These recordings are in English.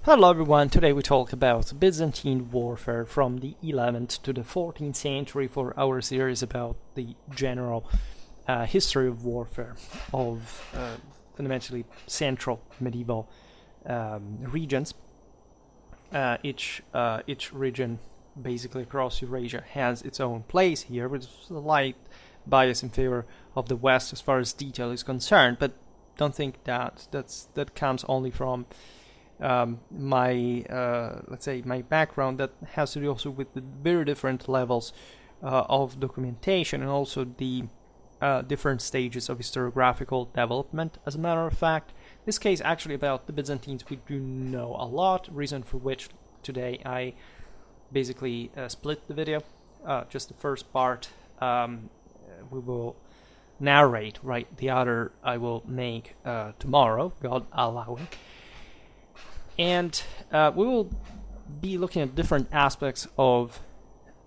Hello everyone, today we talk about Byzantine warfare from the 11th to the 14th century for our series about the general history of warfare of fundamentally central medieval regions. Each region basically across Eurasia has its own place here, with a slight bias in favor of the West as far as detail is concerned, but don't think that comes only from my background. That has to do also with the very different levels of documentation and also the different stages of historiographical development. As a matter of fact, this case actually about the Byzantines we do know a lot, reason for which today I basically split the video. Just the first part we will narrate, right? The other I will make tomorrow, God allowing. And we will be looking at different aspects of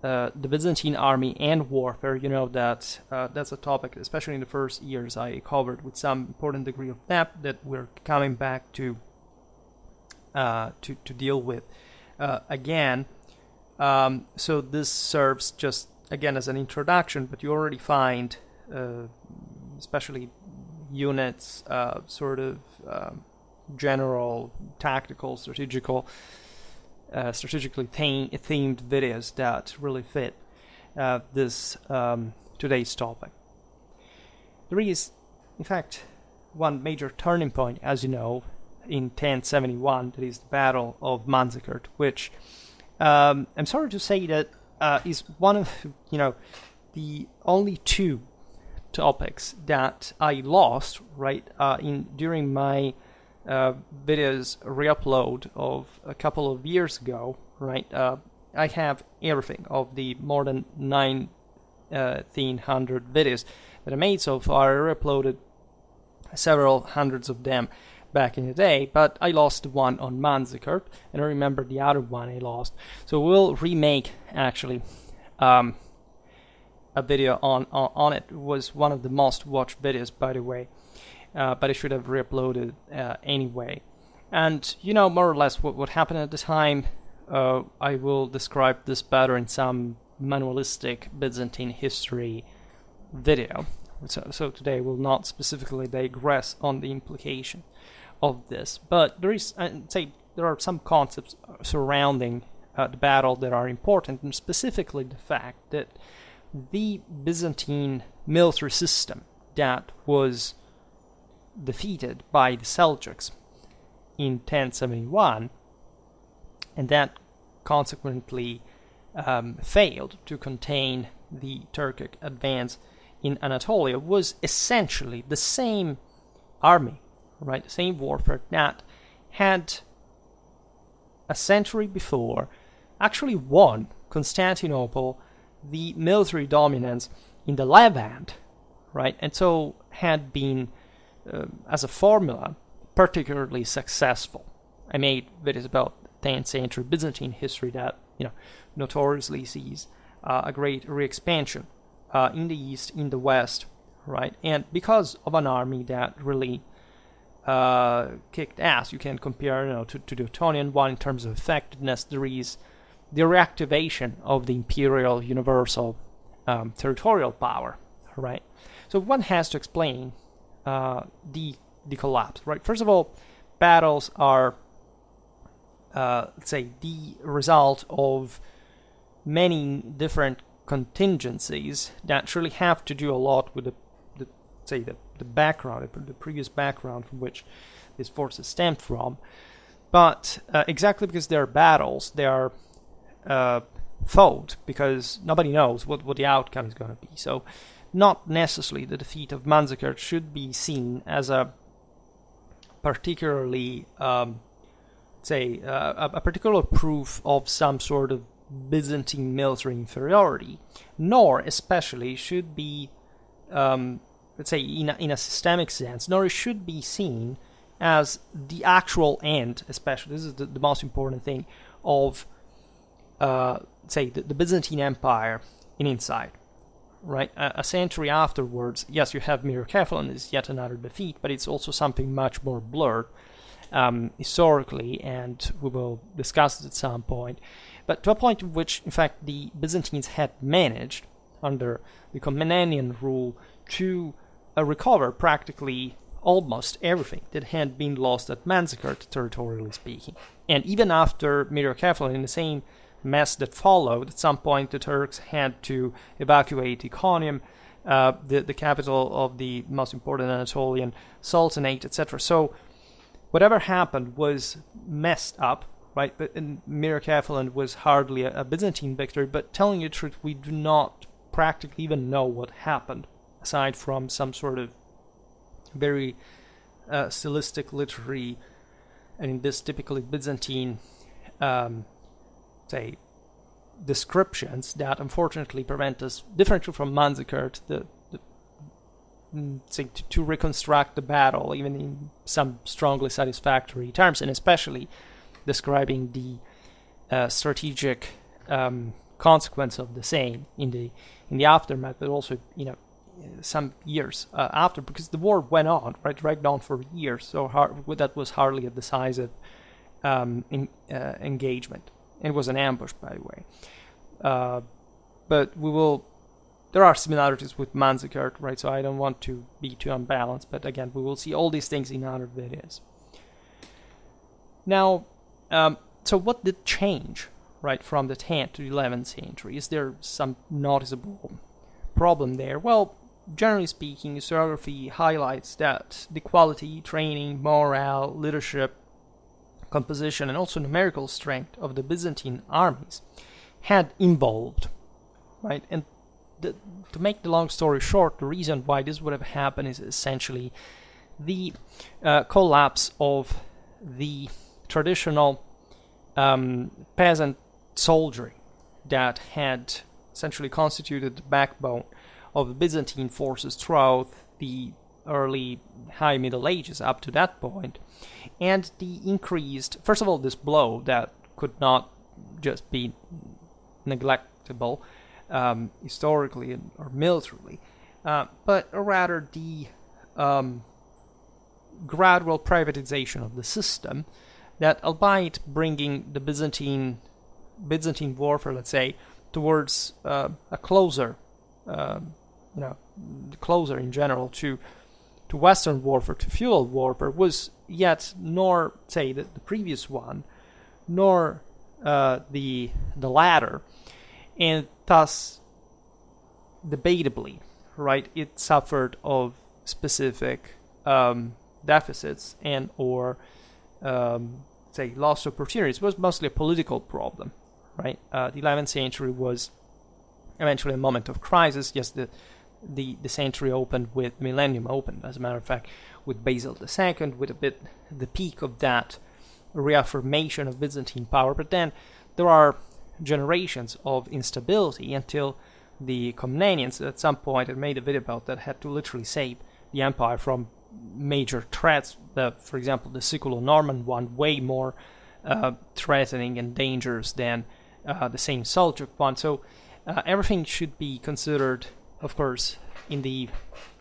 the Byzantine army and warfare. You know that that's a topic, especially in the first years, I covered with some important degree of depth that we're coming back to deal with again. So this serves just again as an introduction, but you already find, especially units, general, tactical, strategically themed videos that really fit this today's topic. There is, in fact, one major turning point, as you know, in 1071. That is the Battle of Manzikert, which I'm sorry to say that is one of the only two topics that I lost during my videos re-upload of a couple of years ago, right? I have everything of the more than 1,900 videos that I made so far. I re-uploaded several hundreds of them back in the day, but I lost the one on Manzikert, and I remember the other one I lost. So we'll remake actually a video on it. It was one of the most watched videos, by the way. But I should have re-uploaded anyway. And more or less what happened at the time. I will describe this better in some manualistic Byzantine history video. So today we'll not specifically digress on the implication of this, but there are some concepts surrounding the battle that are important, and specifically the fact that the Byzantine military system that was defeated by the Seljuks in 1071, and that consequently failed to contain the Turkic advance in Anatolia, was essentially the same army, right? The same warfare that had a century before actually won Constantinople the military dominance in the Levant, right? And so had been as a formula, particularly successful. I made videos about 10th century Byzantine history that notoriously sees a great re-expansion in the east, in the west, right? And because of an army that really kicked ass, you can compare to the Ottonian one in terms of effectiveness. There is the reactivation of the imperial universal territorial power, right? So one has to explain the collapse, right? First of all, battles are, the result of many different contingencies that surely have to do a lot with the background, the previous background from which these forces stemmed from. But exactly because they're battles, they are fought because nobody knows what the outcome is going to be. So not necessarily the defeat of Manzikert should be seen as a particularly, a particular proof of some sort of Byzantine military inferiority, nor especially should be, in a systemic sense, nor it should be seen as the actual end, especially, this is the most important thing, of, the Byzantine Empire in insight. Right, a century afterwards, yes, you have Myriokephalon is yet another defeat, but it's also something much more blurred historically, and we will discuss it at some point. But to a point in which, in fact, the Byzantines had managed, under the Komnenian rule, to recover practically almost everything that had been lost at Manzikert, territorially speaking. And even after Myriokephalon, in the same mess that followed, at some point the Turks had to evacuate Iconium, the capital of the most important Anatolian Sultanate, etc. So whatever happened was messed up, right? But Myriokephalon was hardly a Byzantine victory, but telling you the truth, we do not practically even know what happened, aside from some sort of very stylistic, literary, and in this typically Byzantine, say, descriptions that unfortunately prevent us, differently from Manzikert, to reconstruct the battle, even in some strongly satisfactory terms, and especially describing the strategic consequence of the same in the aftermath, but also, some years after, because the war went on, right, dragged on for years, so that was hardly a decisive engagement. It was an ambush, by the way. But there are similarities with Manzikert, right, so I don't want to be too unbalanced, but again, we will see all these things in other videos. Now, so what did change, right, from the 10th to the 11th century? Is there some noticeable problem there? Well, generally speaking, historiography highlights that the quality, training, morale, leadership, composition, and also numerical strength of the Byzantine armies had evolved, right? And to make the long story short, the reason why this would have happened is essentially the collapse of the traditional peasant soldiery that had essentially constituted the backbone of the Byzantine forces throughout the early High Middle Ages up to that point, and the increased, first of all, this blow that could not just be neglectable historically or militarily, but rather the gradual privatization of the system that, albeit bringing the Byzantine warfare, let's say, towards a closer in general to Western warfare, to feudal warfare, was yet nor, say, the previous one, nor the latter, and thus, debatably, right, it suffered of specific deficits and or say lost opportunities. It was mostly a political problem, right? The 11th century was eventually a moment of crisis. Yes, the century opened with millennium opened, as a matter of fact, with Basil II, with a bit the peak of that reaffirmation of Byzantine power. But then there are generations of instability until the Komnenians, at some point, I made a video about that, had to literally save the empire from major threats. For example, the Siculo-Norman one, way more threatening and dangerous than the same Seljuk one. So everything should be considered, of course, in the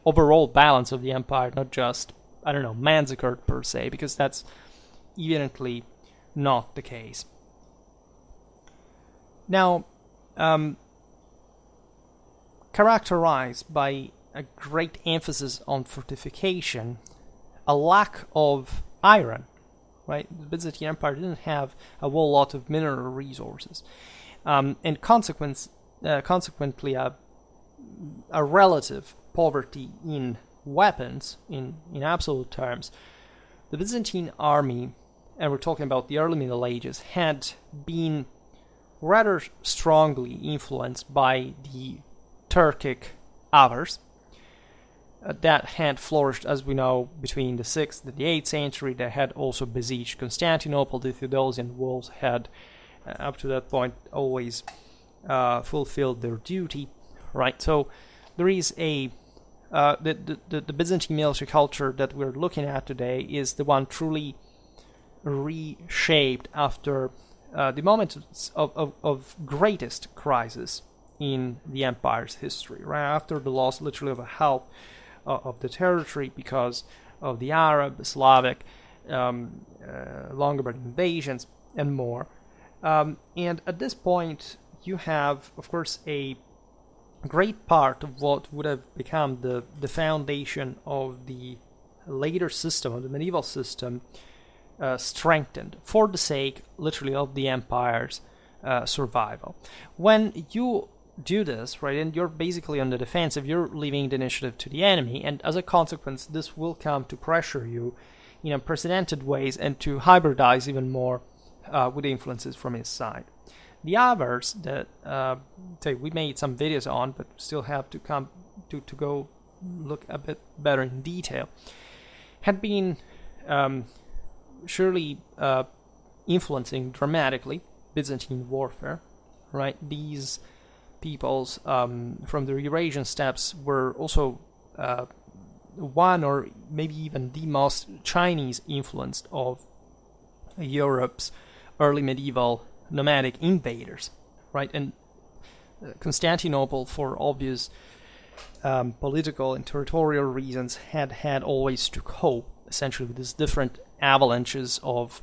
overall balance of the empire, not just, Manzikert per se, because that's evidently not the case. Now, characterized by a great emphasis on fortification, a lack of iron, right? The Byzantine Empire didn't have a whole lot of mineral resources, and consequently a relative poverty in weapons, in absolute terms. The Byzantine army, and we're talking about the early Middle Ages, had been rather strongly influenced by the Turkic avars that had flourished, as we know, between the 6th and the 8th century. They had also besieged Constantinople. The Theodosian wolves had, up to that point, always fulfilled their duty, right? So there is the Byzantine military culture that we're looking at today is the one truly reshaped after the moment of greatest crisis in the empire's history, right after the loss literally of a half of the territory because of the Arab, Slavic Longobardi invasions, and more. And at this point, you have, of course, a great part of what would have become the foundation of the later system, of the medieval system, strengthened for the sake, literally, of the empire's survival. When you do this, right, and you're basically on the defensive, you're leaving the initiative to the enemy, and as a consequence, this will come to pressure you in unprecedented ways and to hybridize even more with influences from his side. The Avars that we made some videos on, but still have to come to go look a bit better in detail, had been surely influencing dramatically Byzantine warfare, right? These peoples from the Eurasian steppes were also one or maybe even the most Chinese influenced of Europe's early medieval nomadic invaders, right? And Constantinople, for obvious political and territorial reasons, had always to cope essentially with these different avalanches of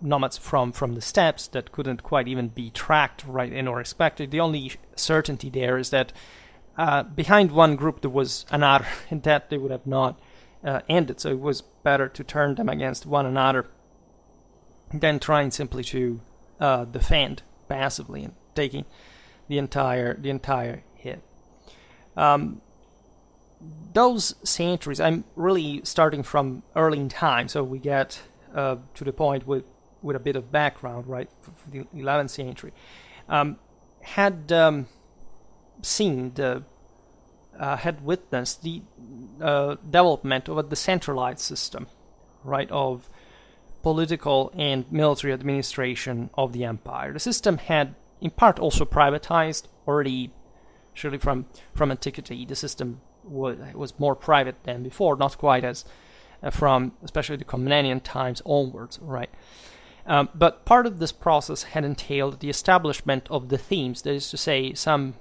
nomads from the steppes that couldn't quite even be tracked, right, and or expected. The only certainty there is that behind one group there was another, and that they would have not ended. So it was better to turn them against one another than trying simply to defend passively and taking the entire hit. Those centuries, I'm really starting from early in time, so we get to the point with a bit of background, right, for the 11th century, had seen had witnessed the development of a decentralized system, right, of political and military administration of the empire. The system had, in part, also privatized already, surely from antiquity. The system was more private than before, not quite as from especially the Komnenian times onwards, right? But part of this process had entailed the establishment of the themes, that is to say, some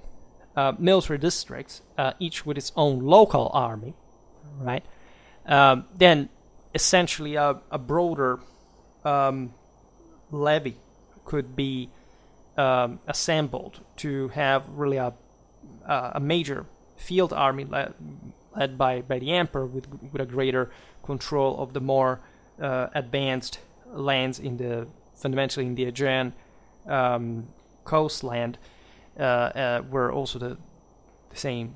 military districts, each with its own local army, right? Then essentially a broader levy could be assembled to have really a major field army led by the emperor with a greater control of the more advanced lands fundamentally in the Aegean coastland, were also the same,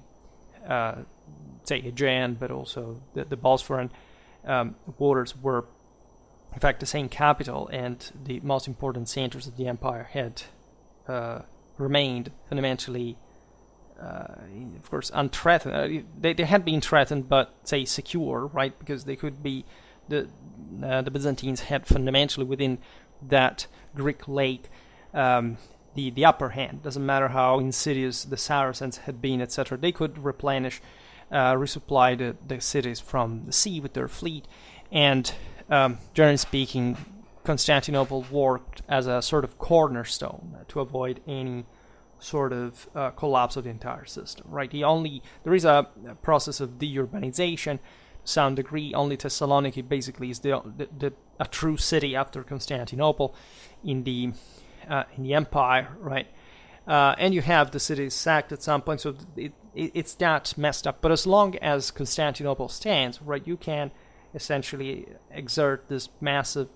say Aegean, but also the Bosphorus waters were in fact the same capital, and the most important centers of the empire had remained fundamentally, of course, unthreatened. They had been threatened, but say secure, right? Because they could be the Byzantines had fundamentally within that Greek lake the upper hand. Doesn't matter how insidious the Saracens had been, etc. They could replenish, resupply the cities from the sea with their fleet, and generally speaking, Constantinople worked as a sort of cornerstone to avoid any sort of collapse of the entire system, right? There is a process of deurbanization to some degree. Only Thessaloniki basically is a true city after Constantinople in the empire, right? And you have the cities sacked at some point, so it's that messed up. But as long as Constantinople stands, right, you can essentially exert this massive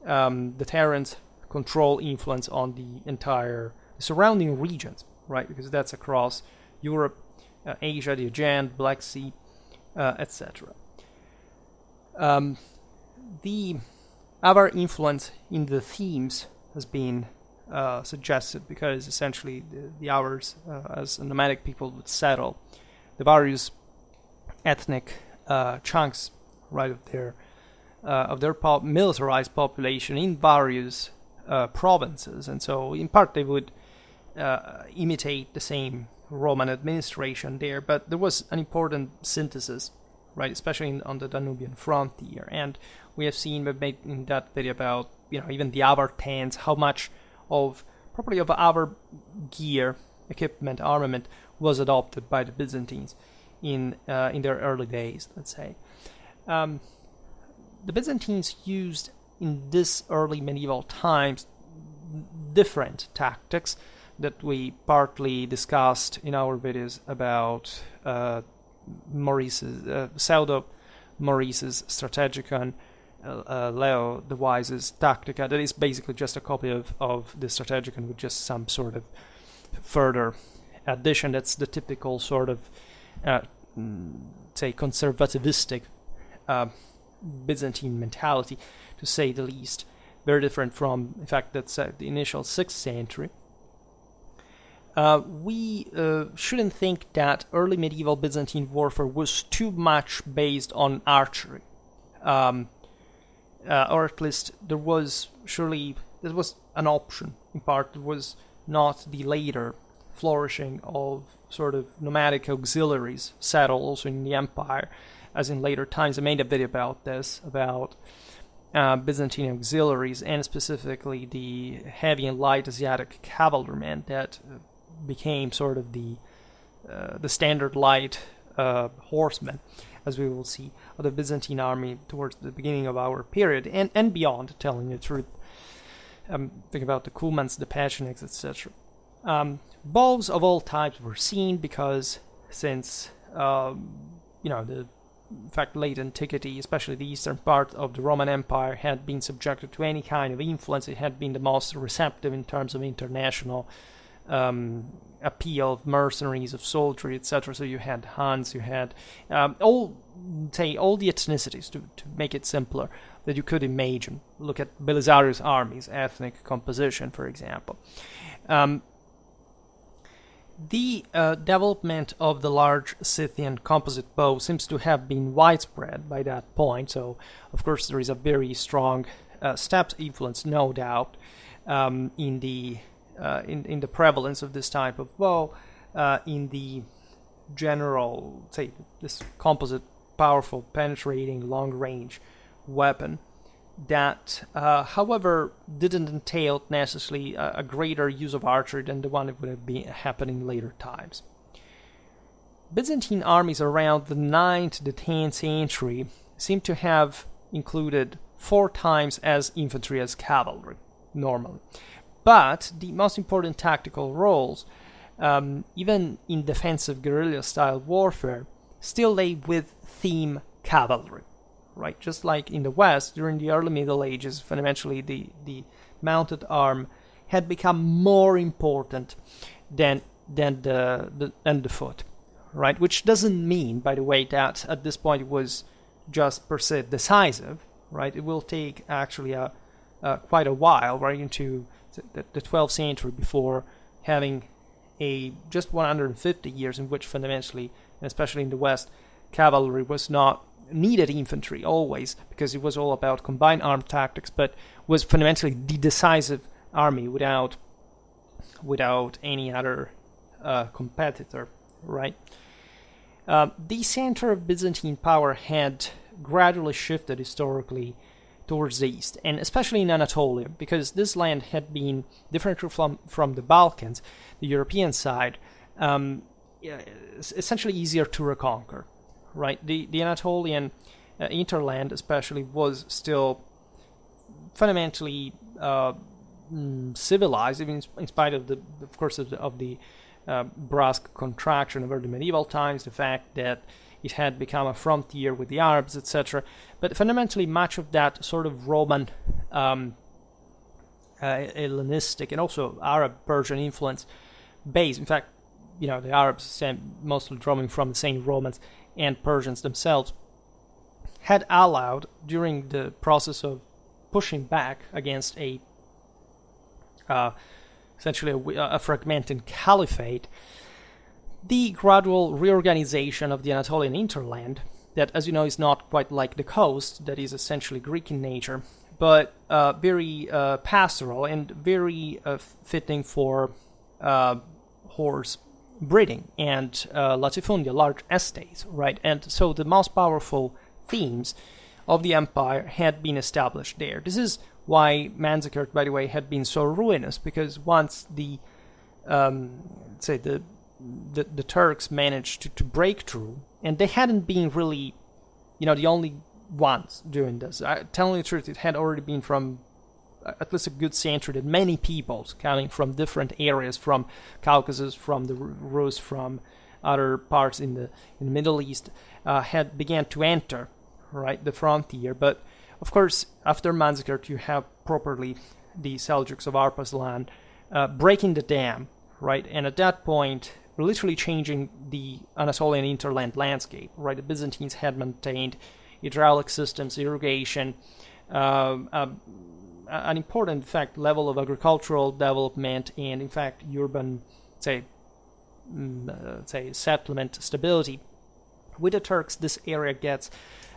deterrent, control, influence on the entire surrounding regions, right? Because that's across Europe, Asia, the Aegean, Black Sea, etc. The other influence in the themes has been suggested because essentially the Avars, as nomadic people, would settle the various ethnic chunks, right, of their militarized population in various provinces, and so in part they would imitate the same Roman administration there, but there was an important synthesis, right, especially on the Danubian frontier, and we have seen in that video about even the Avar tents, how much of property of Avar gear, equipment, armament was adopted by the Byzantines in their early days, let's say. the Byzantines used in this early medieval times different tactics that we partly discussed in our videos about Pseudo Maurice's Strategicon, Leo the Wise's Tactica. That is basically just a copy of the Strategicon with just some sort of further addition. That's the typical sort of, say, conservativistic Byzantine mentality, to say the least. Very different from, in fact, that's the initial 6th century. We shouldn't think that early medieval Byzantine warfare was too much based on archery. Or at least there was an option. In part, it was not the later flourishing of sort of nomadic auxiliaries settled also in the empire, as in later times. I made a video about this, about Byzantine auxiliaries, and specifically the heavy and light Asiatic cavalrymen that became sort of the standard light horsemen, as we will see, of the Byzantine army towards the beginning of our period, and beyond, telling the truth. Think about the Cumans, the Pechenegs, etc. Bows of all types were seen because since in fact, late antiquity, especially the eastern part of the Roman Empire, had been subjected to any kind of influence. It had been the most receptive in terms of international appeal of mercenaries, of soldiery, etc. So you had Huns, you had all the ethnicities, to make it simpler, that you could imagine. Look at Belisarius' armies, ethnic composition, for example. The development of the large Scythian composite bow seems to have been widespread by that point. So, of course, there is a very strong steppe influence, no doubt, in the prevalence of this type of bow, in the general, say, this composite, powerful, penetrating, long-range weapon that, however, didn't entail necessarily a greater use of archery than the one that would have been happening in later times. Byzantine armies around the 9th to the 10th century seem to have included 4 times as infantry as cavalry, normally. But the most important tactical roles, even in defensive guerrilla-style warfare, still lay with theme cavalry. Right, just like in the West during the early Middle Ages, fundamentally the mounted arm had become more important than the foot, right? Which doesn't mean, by the way, that at this point it was just per se decisive, right? It will take actually quite a while, right, into the 12th century before having just 150 years in which fundamentally, and especially in the West, cavalry was not needed infantry always, because it was all about combined armed tactics, but was fundamentally the decisive army without any other competitor, right? The center of Byzantine power had gradually shifted historically towards the east, and especially in Anatolia, because this land had been different from the Balkans, the European side, essentially easier to reconquer. Right, the Anatolian interland, especially, was still fundamentally civilized, even in spite of the brusque contraction of early medieval times, the fact that it had become a frontier with the Arabs, etc. But fundamentally, much of that sort of Roman, Hellenistic, and also Arab-Persian influence base. In fact, the Arabs, mostly drawing from the same Romans and Persians themselves, had allowed, during the process of pushing back against essentially a fragmented caliphate, the gradual reorganization of the Anatolian hinterland, that, as you know, is not quite like the coast, that is essentially Greek in nature, but very pastoral and very fitting for horse breeding and latifundia, large estates, right? And so the most powerful themes of the empire had been established there. This is why Manzikert, by the way, had been so ruinous, because once the Turks managed to break through, and they hadn't been really, the only ones doing this. Telling the truth, it had already been from at least a good century that many peoples coming from different areas, from Caucasus, from the Rus, from other parts in the Middle East, had began to enter, right, the frontier. But of course, after Manzikert, you have properly the Seljuks of Arslan breaking the dam, right, and at that point, literally changing the Anatolian interland landscape, right. The Byzantines had maintained hydraulic systems, irrigation, an important, in fact, level of agricultural development, and in fact urban, say settlement stability. With the Turks, this area gets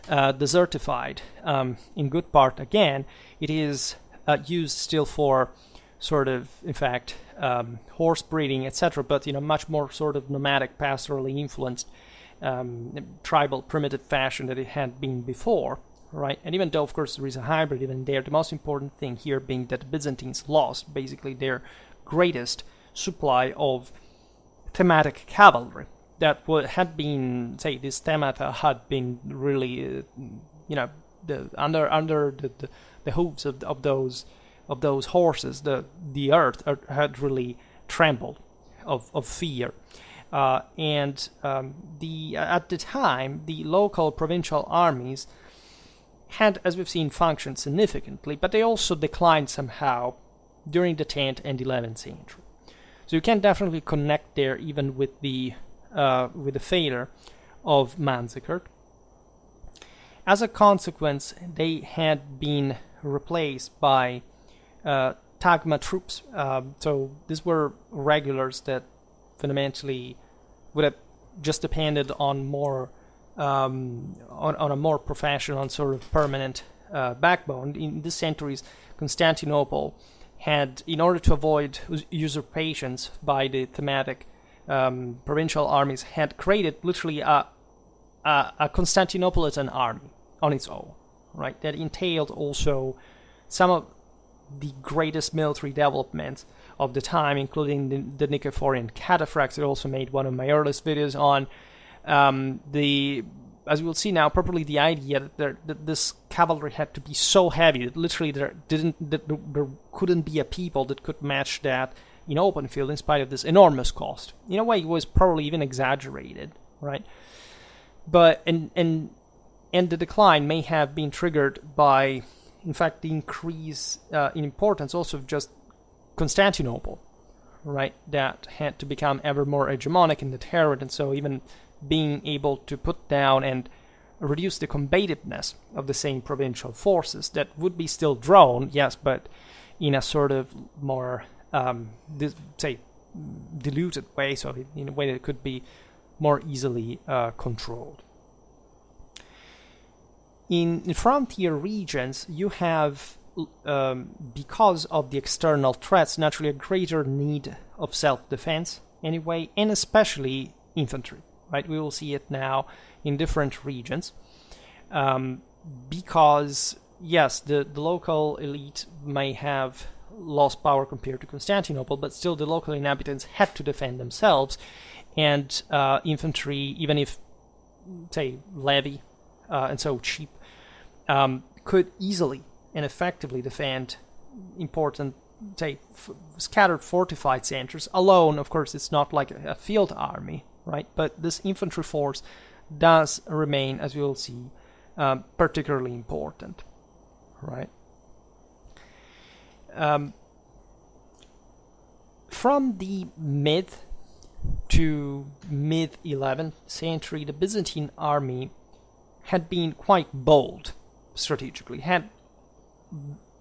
desertified. In good part, again, it is used still for sort of, in fact, horse breeding, etc., but much more sort of nomadic, pastorally influenced, tribal, primitive fashion that it had been before. Right, and even though, of course, there is a hybrid even there, the most important thing here being that the Byzantines lost basically their greatest supply of thematic cavalry. That had been, say, this themata had been really, under the hooves of those horses, the earth had really trembled of fear. At the time, the local provincial armies had, as we've seen, functioned significantly, but they also declined somehow during the 10th and 11th century. So you can definitely connect there even with the failure of Manzikert. As a consequence, they had been replaced by Tagma troops. So these were regulars that fundamentally would have just depended on more on a more professional and sort of permanent backbone. In these centuries, Constantinople had, in order to avoid usurpations by the thematic provincial armies, had created literally a Constantinopolitan army on its own, right? That entailed also some of the greatest military developments of the time, including the Nicephorian cataphracts. It also made one of my earliest videos on as we will see now, probably the idea that this cavalry had to be so heavy that literally there couldn't be a people that could match that in open field, in spite of this enormous cost. In a way, it was probably even exaggerated, right? But and the decline may have been triggered by, in fact, the increase in importance also of just Constantinople, right? That had to become ever more hegemonic in the territory, and so even being able to put down and reduce the combativeness of the same provincial forces that would be still drawn, yes, but in a sort of more, diluted way, so in a way that could be more easily controlled. In frontier regions, you have, because of the external threats, naturally a greater need of self-defense anyway, and especially infantry. Right, we will see it now in different regions, because yes, the local elite may have lost power compared to Constantinople, but still the local inhabitants had to defend themselves, and infantry, even if, say, levy and so cheap, could easily and effectively defend important, say, scattered fortified centers. Alone, of course, it's not like a field army. Right, but this infantry force does remain, as we will see, particularly important. Right. From the mid to mid 11th century, the Byzantine army had been quite bold strategically, had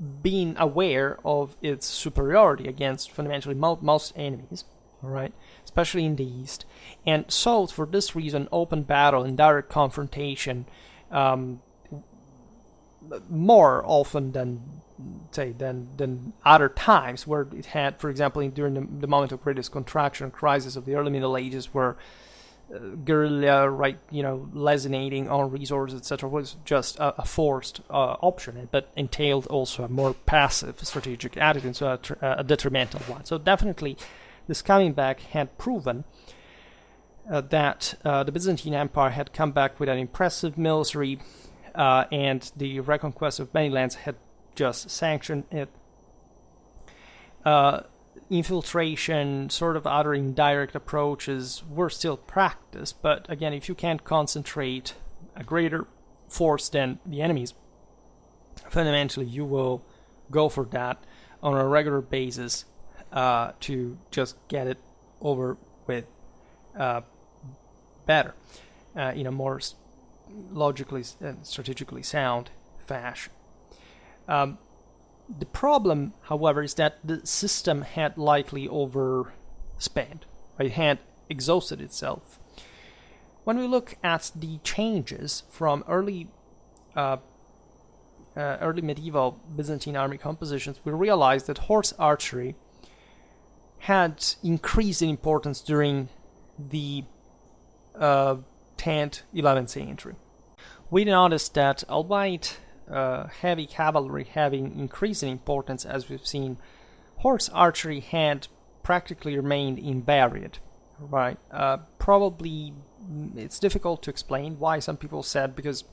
been aware of its superiority against fundamentally most enemies. Right, especially in the east, and so for this reason, open battle and direct confrontation more often than other times, where it had, for example, during the moment of greatest contraction crisis of the early Middle Ages, where guerrilla, right, lessening on resources, etc., was just a forced option, but entailed also a more passive strategic attitude, so a detrimental one. So definitely, this coming back had proven that the Byzantine Empire had come back with an impressive military and the reconquest of many lands had just sanctioned it. Infiltration, sort of other indirect approaches were still practiced, but again, if you can't concentrate a greater force than the enemy's, fundamentally you will go for that on a regular basis to just get it over with better, in a more logically and strategically sound fashion. The problem, however, is that the system had likely overspent, right? It had exhausted itself. When we look at the changes from early medieval Byzantine army compositions, we realize that horse archery had increased in importance during the 10th, 11th century. We noticed that, albeit heavy cavalry having increased in importance, as we've seen, horse archery had practically remained invaried, right? Probably it's difficult to explain why. Some people said because,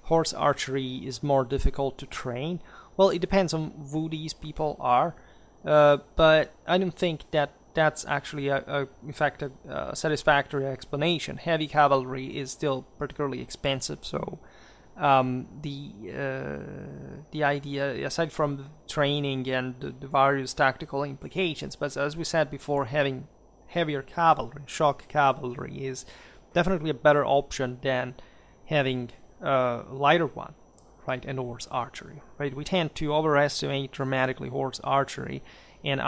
horse archery is more difficult to train. Well, it depends on who these people are, but I don't think that that's actually in fact a satisfactory explanation. Heavy cavalry is still particularly expensive, so the idea, aside from the training and the various tactical implications, but as we said before, having heavier cavalry, shock cavalry, is definitely a better option than having a lighter one, right? And horse archery, right? We tend to overestimate dramatically horse archery and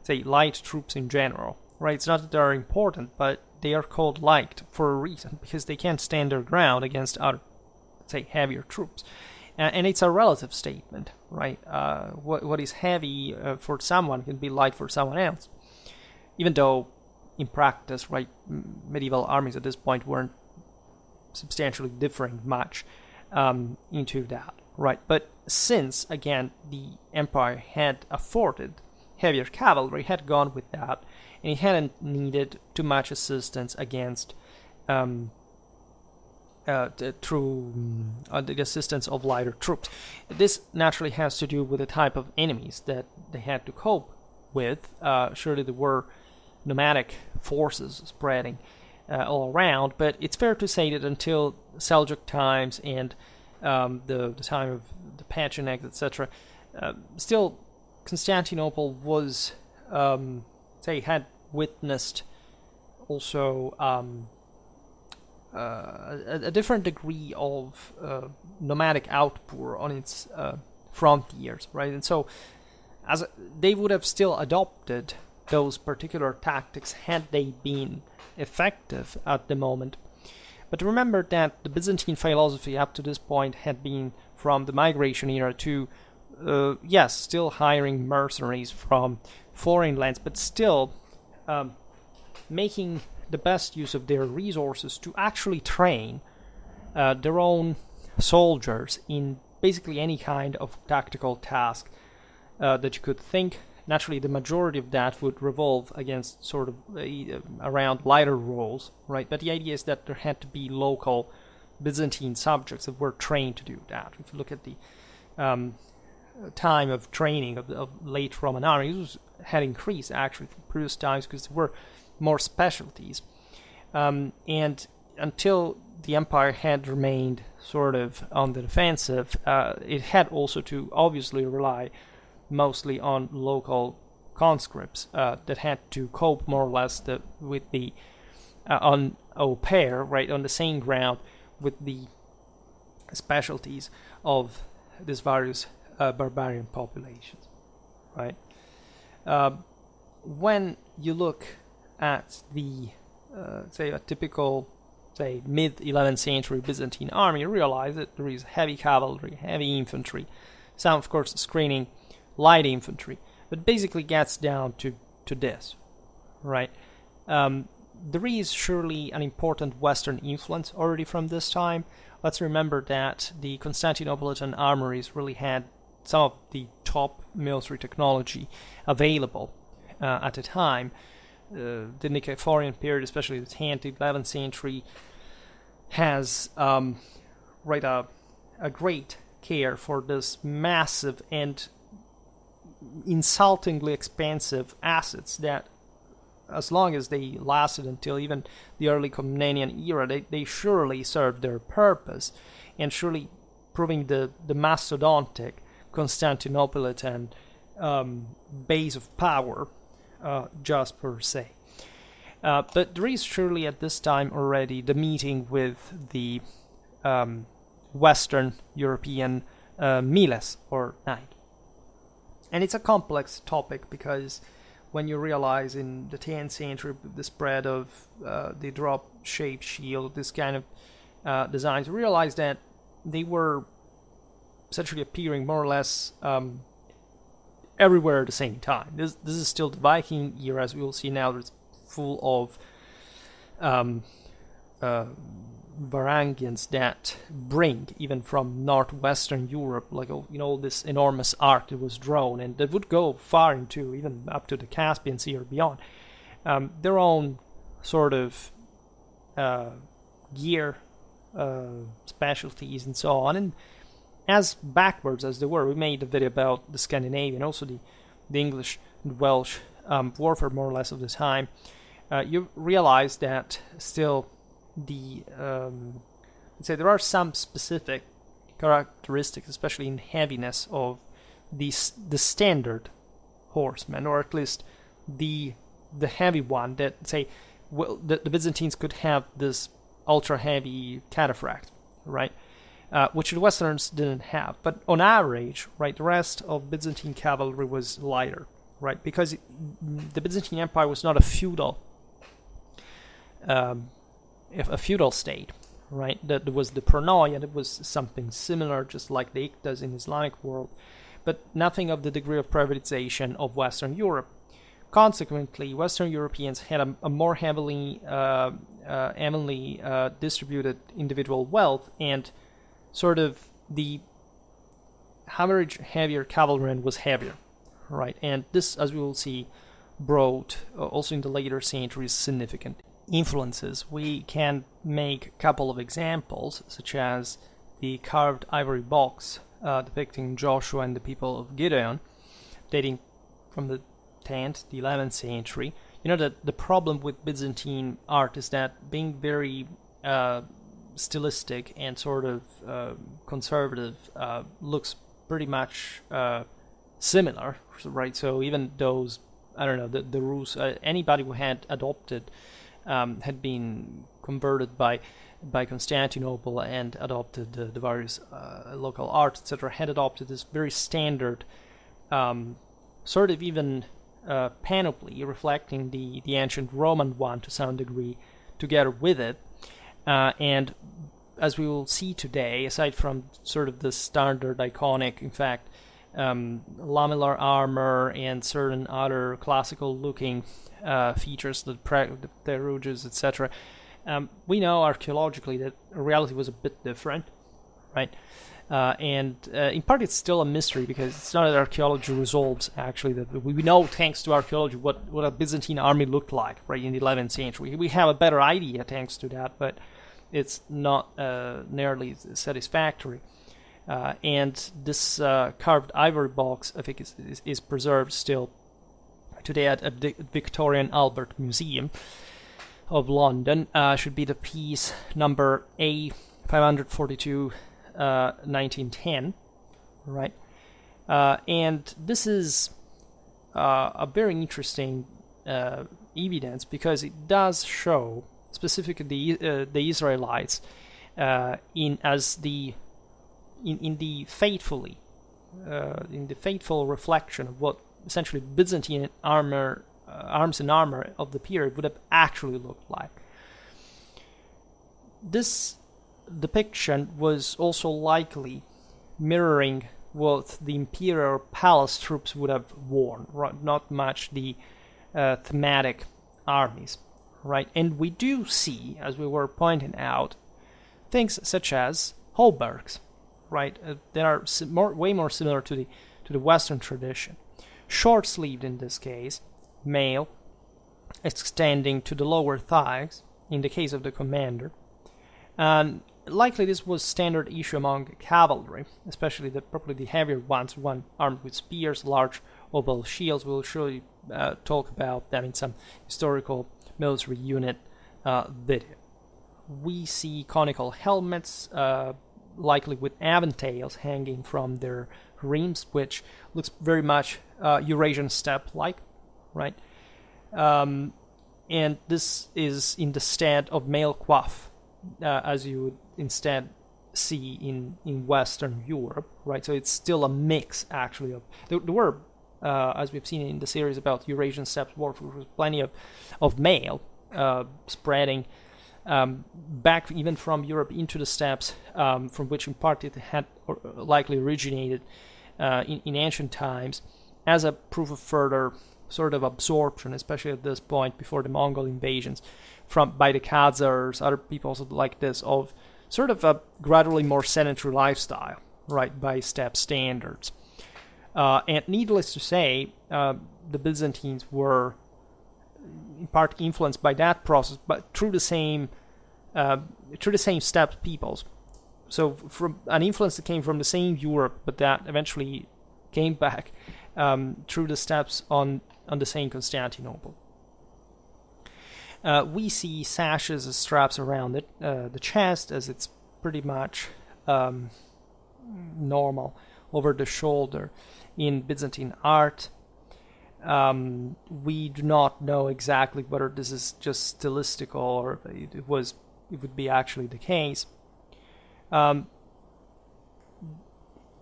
say light troops in general, right? It's not that they're important, but they are called light for a reason, because they can't stand their ground against other, say, heavier troops. And it's a relative statement, right? What is heavy for someone can be light for someone else, even though in practice, right, medieval armies at this point weren't substantially differing much into that, right? But since, again, the empire had afforded heavier cavalry, had gone with that, and it hadn't needed too much assistance against through the assistance of lighter troops. This naturally has to do with the type of enemies that they had to cope with. Surely there were nomadic forces spreading all around, but it's fair to say that until Seljuk times and the time of the Pechenegs, etc., still Constantinople was, had witnessed also a different degree of nomadic outpour on its frontiers, right? And so, as they would have still adopted those particular tactics had they been effective at the moment. But remember that the Byzantine philosophy up to this point had been from the migration era to, yes, still hiring mercenaries from foreign lands, but still making the best use of their resources to actually train their own soldiers in basically any kind of tactical task that you could think. Naturally, the majority of that would revolve against sort of around lighter roles, right? But the idea is that there had to be local Byzantine subjects that were trained to do that. If you look at the time of training of late Roman armies, had increased actually from previous times because there were more specialties. And until the empire had remained sort of on the defensive, it had also to obviously rely mostly on local conscripts that had to cope more or less with the on au pair, right, on the same ground with the specialties of these various barbarian populations, right? When you look at the say a typical, say, mid-11th century Byzantine army, you realize that there is heavy cavalry, heavy infantry, some of course screening light infantry, but basically gets down to this, right? There is surely an important Western influence already from this time. Let's remember that the Constantinopolitan armories really had some of the top military technology available at the time. The Nicephorian period, especially the 10th to 11th century, has right a great care for this massive and insultingly expensive assets that, as long as they lasted until even the early Komnenian era, they surely served their purpose, and surely proving the mastodontic Constantinopolitan base of power just per se. But there is surely at this time already the meeting with the Western European miles or knight. And it's a complex topic because when you realize in the 10th century the spread of the drop-shaped shield, this kind of designs, you realize that they were essentially appearing more or less everywhere at the same time. This is still the Viking era, as we will see now. It's full of Varangians that bring even from northwestern Europe, like this enormous arc that was drawn, and that would go far into even up to the Caspian Sea or beyond. Their own sort of gear specialties and so on, and as backwards as they were, we made a video about the Scandinavian, also the English and Welsh warfare more or less of the time. You realize that still let's say there are some specific characteristics, especially in heaviness of the standard horseman, or at least the heavy one that say the Byzantines could have this ultra heavy cataphract, right? Which the Westerns didn't have. But on average, right, the rest of Byzantine cavalry was lighter, right? Because the Byzantine Empire was not a feudal state, right? That was the pronoia, that was something similar, just like the Iktas in Islamic world, but nothing of the degree of privatization of Western Europe. Consequently, Western Europeans had a more heavily evenly distributed individual wealth, and sort of the average heavier cavalryman was heavier, right? And this, as we will see, brought also in the later centuries significant influences. We can make a couple of examples, such as the carved ivory box depicting Joshua and the people of Gideon, dating from the 10th, the 11th century. You know that the problem with Byzantine art is that being very stylistic and sort of conservative looks pretty much similar, right? So even those, I don't know, the Rus, anybody who had adopted, had been converted by Constantinople and adopted the various local arts, etc., had adopted this very standard sort of even panoply reflecting the ancient Roman one to some degree together with it. And as we will see today, aside from sort of the standard iconic, in fact, lamellar armor and certain other classical looking features, the peruges, etc., we know archaeologically that reality was a bit different, right? And in part it's still a mystery, because it's not that archaeology resolves actually that we know, thanks to archaeology, what a Byzantine army looked like, right, in the 11th century. We have a better idea thanks to that, but it's not nearly satisfactory. And this carved ivory box, I think, is preserved still today at the Victoria and Albert Museum of London. Should be the piece number A542, 1910, right? And this is a very interesting evidence, because it does show specifically the Israelites in the fateful reflection of what essentially Byzantine arms and armor of the period would have actually looked like. This depiction was also likely mirroring what the imperial palace troops would have worn, right? Not much the thematic armies, right? And we do see, as we were pointing out, things such as hauberks, right? They are way more similar to the Western tradition. Short-sleeved in this case, male, extending to the lower thighs in the case of the commander, and likely this was standard issue among cavalry, especially probably the heavier ones, one armed with spears, large oval shields. We'll surely talk about them in some historical military unit video. We see conical helmets, likely with aventails hanging from their rims, which looks very much Eurasian steppe-like, right? And this is in the stead of mail coif, as you would instead see in Western Europe, right? So it's still a mix, actually, of there were, as we've seen in the series about Eurasian steppe warfare, there was plenty of mail spreading back even from Europe into the steppes, from which in part it had likely originated in ancient times, as a proof of further sort of absorption, especially at this point before the Mongol invasions by the Khazars, other peoples like this, of sort of a gradually more sedentary lifestyle, right, by steppe standards. And needless to say, the Byzantines were in part influenced by that process, but through the same steppe peoples. So from an influence that came from the same Europe, but that eventually came back through the steppes on the same Constantinople. We see sashes as straps around it, the chest, as it's pretty much normal over the shoulder in Byzantine art. We do not know exactly whether this is just stylistical or it would be actually the case.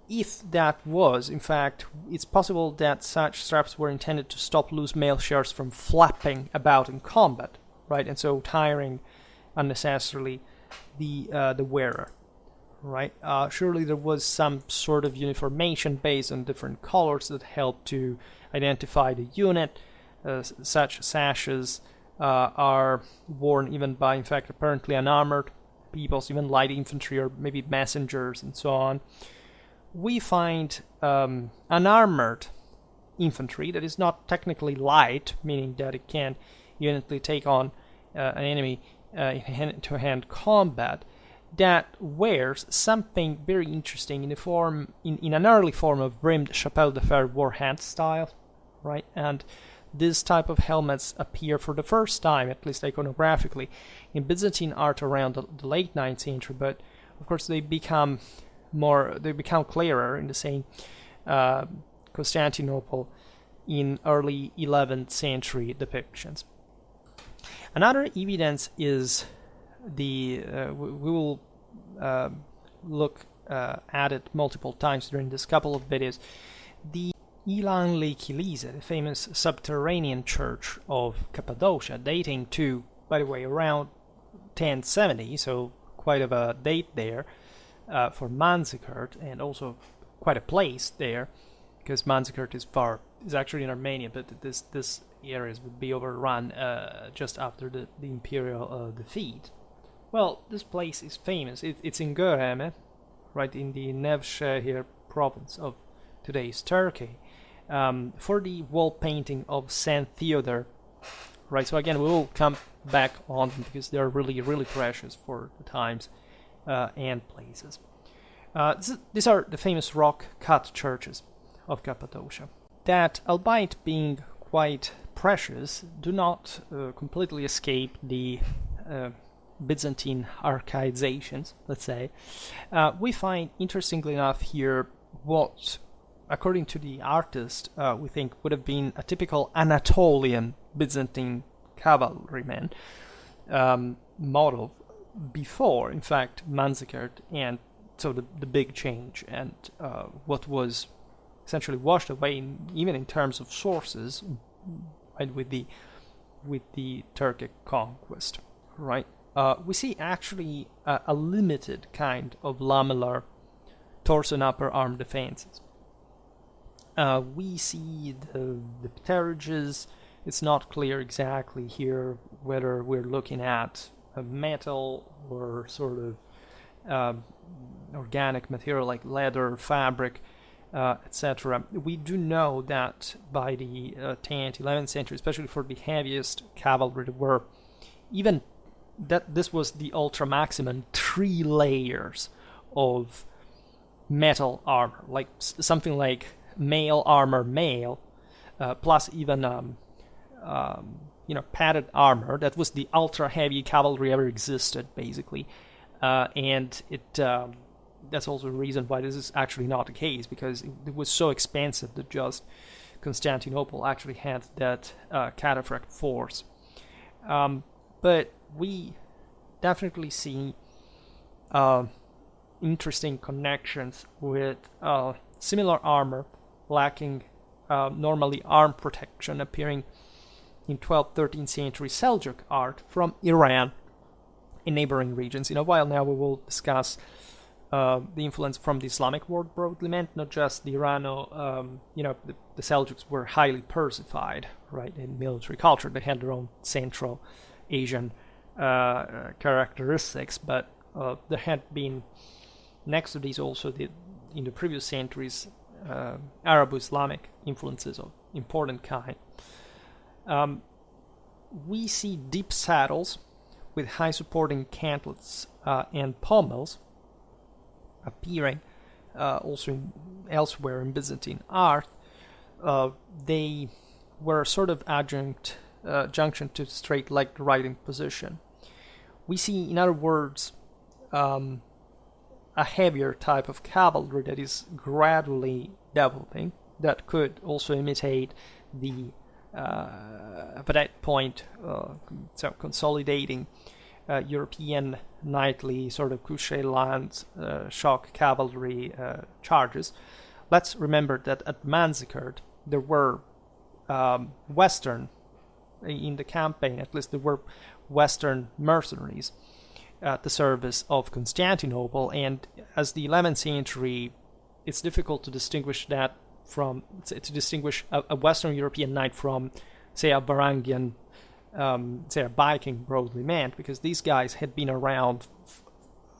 If that was, in fact, it's possible that such straps were intended to stop loose male shirts from flapping about in combat, right, and so tiring unnecessarily the wearer, right? Surely there was some sort of uniformation based on different colors that helped to identify the unit. Such sashes are worn even by, in fact, apparently unarmored peoples, even light infantry or maybe messengers and so on. We find unarmored infantry that is not technically light, meaning that it can unitly take on an enemy in hand-to-hand combat, that wears something very interesting in an early form of brimmed chapelle de fer war hand style, right? And this type of helmets appear for the first time, at least iconographically, in Byzantine art around the late 9th century, but of course they become clearer in the same Constantinople in early 11th century depictions. Another evidence is we will look at it multiple times during this couple of videos, the Ilan Kilise, the famous subterranean church of Cappadocia, dating to, by the way, around 1070, so quite of a date there, for Manzikert, and also quite a place there, because Manzikert is actually in Armenia, but this areas would be overrun just after the imperial defeat. Well, this place is famous. It's in Göreme, right in the Nevşehir province of today's Turkey, for the wall painting of Saint Theodore, right? So again, we will come back on them because they're really, really precious for the times and places. These are the famous rock-cut churches of Cappadocia that, albeit being quite precious, do not completely escape the Byzantine archaizations, let's say. We find, interestingly enough, here what, according to the artist, we think would have been a typical Anatolian Byzantine cavalryman model before, in fact, Manzikert, and so the big change and what was essentially washed away, even in terms of sources, right, with the Turkic conquest, right? We see actually a limited kind of lamellar torso and upper arm defenses. We see the pteryges. It's not clear exactly here whether we're looking at a metal or sort of organic material like leather, fabric, etc. We do know that by the 10th, 11th century, especially for the heaviest cavalry, there were even that this was the ultra maximum 3 layers of metal armor, like something like mail armor plus even padded armor. That was the ultra heavy cavalry ever existed, basically, and it that's also a reason why this is actually not the case, because it was so expensive that just Constantinople actually had that cataphract force. But we definitely see interesting connections with similar armor lacking normally arm protection appearing in 12th, 13th century Seljuk art from Iran in neighboring regions. In a while now we will discuss the influence from the Islamic world broadly meant, not just the Irano. The Seljuks were highly Persified, right, in military culture. They had their own Central Asian characteristics, but there had been, next to these, also in the previous centuries, Arabo-Islamic influences of important kind. We see deep saddles with high supporting cantlets and pommels appearing also elsewhere in Byzantine art. They were sort of junction to straight-legged riding position. We see, in other words, a heavier type of cavalry that is gradually developing, that could also imitate the at that point consolidating European knightly sort of couche lance shock cavalry charges. Let's remember that at Manzikert there were Western, in the campaign at least, there were Western mercenaries at the service of Constantinople, and as the 11th century, it's difficult to distinguish that from, to distinguish a Western European knight from, say, a Varangian, say, a Viking broadly meant, because these guys had been around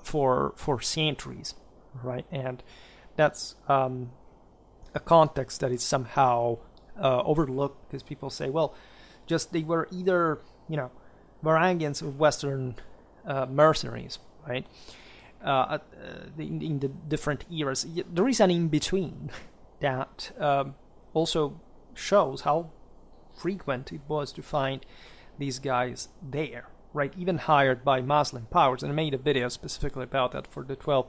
for centuries, right? And that's a context that is somehow overlooked, because people say, well, just they were either, Varangians or Western mercenaries, right? In the different eras, there is an in-between that also shows how frequent it was to find these guys there, right? Even hired by Muslim powers, and I made a video specifically about that for the 12th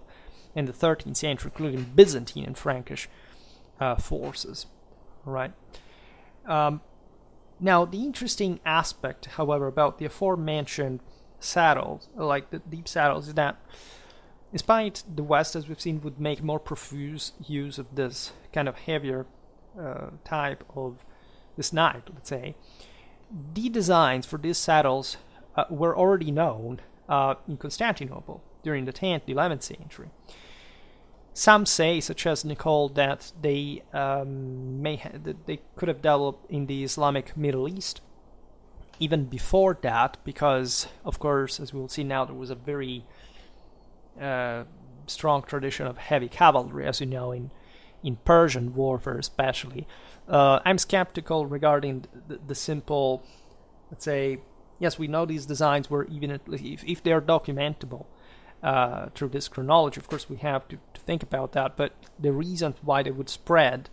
and the 13th century, including Byzantine and Frankish forces, right? Now, the interesting aspect, however, about the aforementioned saddles, like the deep saddles, is that despite the West, as we've seen, would make more profuse use of this kind of heavier type of this knight, let's say, the designs for these saddles were already known in Constantinople during the 10th, 11th century. Some say, such as Nicole, that they they could have developed in the Islamic Middle East even before that, because, of course, as we will see now, there was a very strong tradition of heavy cavalry, as you know, in Persian warfare especially. I'm skeptical regarding the simple, let's say, yes, we know these designs were, even if they are documentable through this chronology, of course we have to think about that, but the reason why they would spread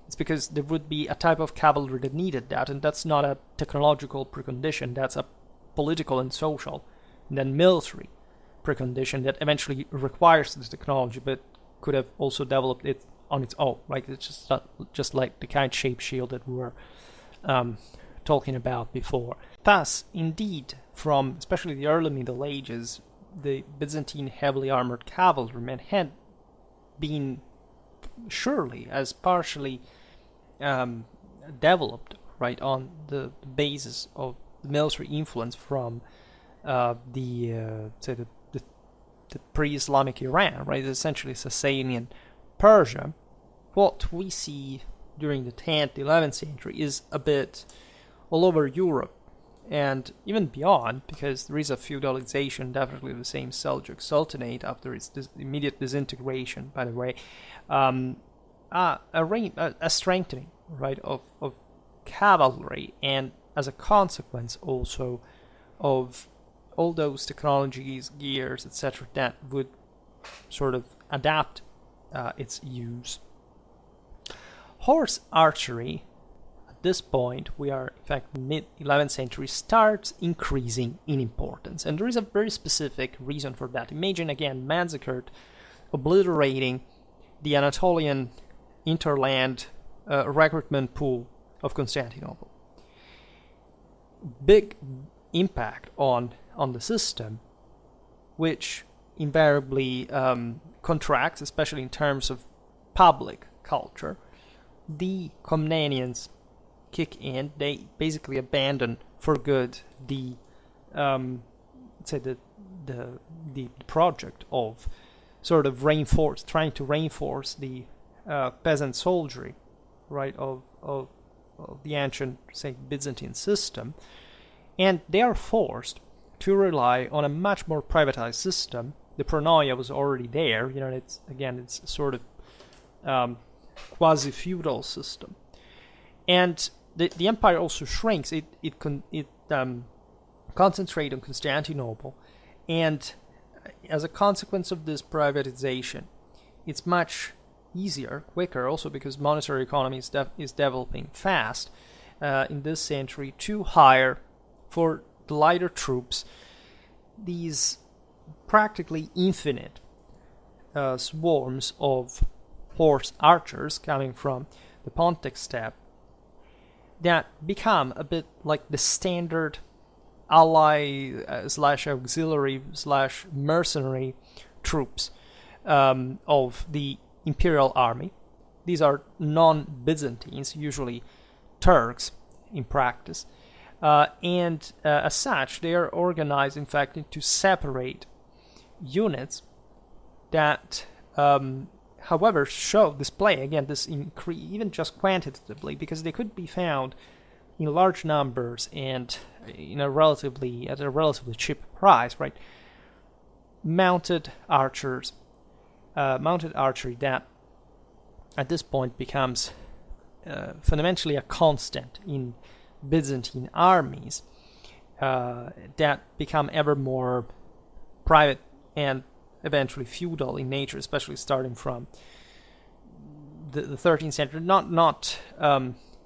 is because there would be a type of cavalry that needed that, and that's not a technological precondition, that's a political and social, and then military precondition that eventually requires this technology, but could have also developed it on its own. Like, it's just like the kite-shaped shield that we were talking about before. Thus, indeed, from especially the early Middle Ages, the Byzantine heavily armored cavalrymen had been surely as partially developed, right, on the basis of military influence from the pre-Islamic Iran, right, essentially Sasanian Persia. What we see during the 10th, 11th century is a bit all over Europe and even beyond, because there is a feudalization, definitely the same Seljuk Sultanate after its immediate disintegration, by the way, a strengthening, right, of cavalry, and as a consequence also of all those technologies, gears, etc., that would sort of adapt its use. Horse archery, at this point, we are in fact mid-11th century, starts increasing in importance, and there is a very specific reason for that. Imagine again Manzikert obliterating the Anatolian interland recruitment pool of Constantinople. Big impact on the system, which invariably contracts, especially in terms of public culture. The Komnenians kick in; they basically abandon for good the project of sort of trying to reinforce the peasant soldiery, right, of the ancient, say, Byzantine system, and they are forced to rely on a much more privatized system. The pronoia was already there, it's sort of quasi-feudal system, and the empire also shrinks. It concentrates on Constantinople, and as a consequence of this privatization, it's much easier, quicker, also because monetary economy is developing fast in this century, to hire for the lighter troops these practically infinite swarms of horse archers coming from the Pontic steppe that become a bit like the standard ally slash auxiliary slash mercenary troops of the imperial army. These are non-Byzantines, usually Turks in practice, and as such they are organized in fact into separate units that however display again this increase, even just quantitatively, because they could be found in large numbers and at a relatively cheap price, right? Mounted archery that at this point becomes fundamentally a constant in Byzantine armies that become ever more private and eventually feudal in nature, especially starting from the 13th century. Not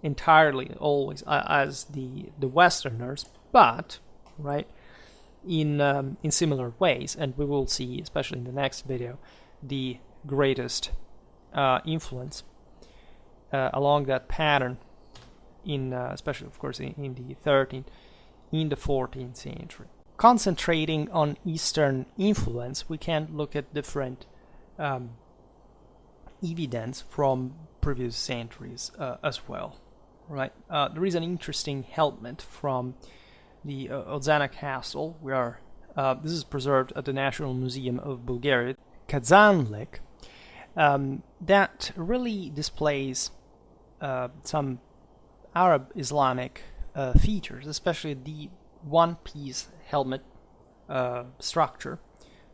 entirely always as the Westerners, but right in similar ways, and we will see, especially in the next video, the greatest influence along that pattern especially of course in the 13th, in the 14th century. Concentrating on Eastern influence, we can look at different evidence from previous centuries as well, right? There is an interesting helmet from the Ozana Castle, where this is preserved at the National Museum of Bulgaria, Kazanlik, that really displays some Arab Islamic features, especially the one-piece helmet structure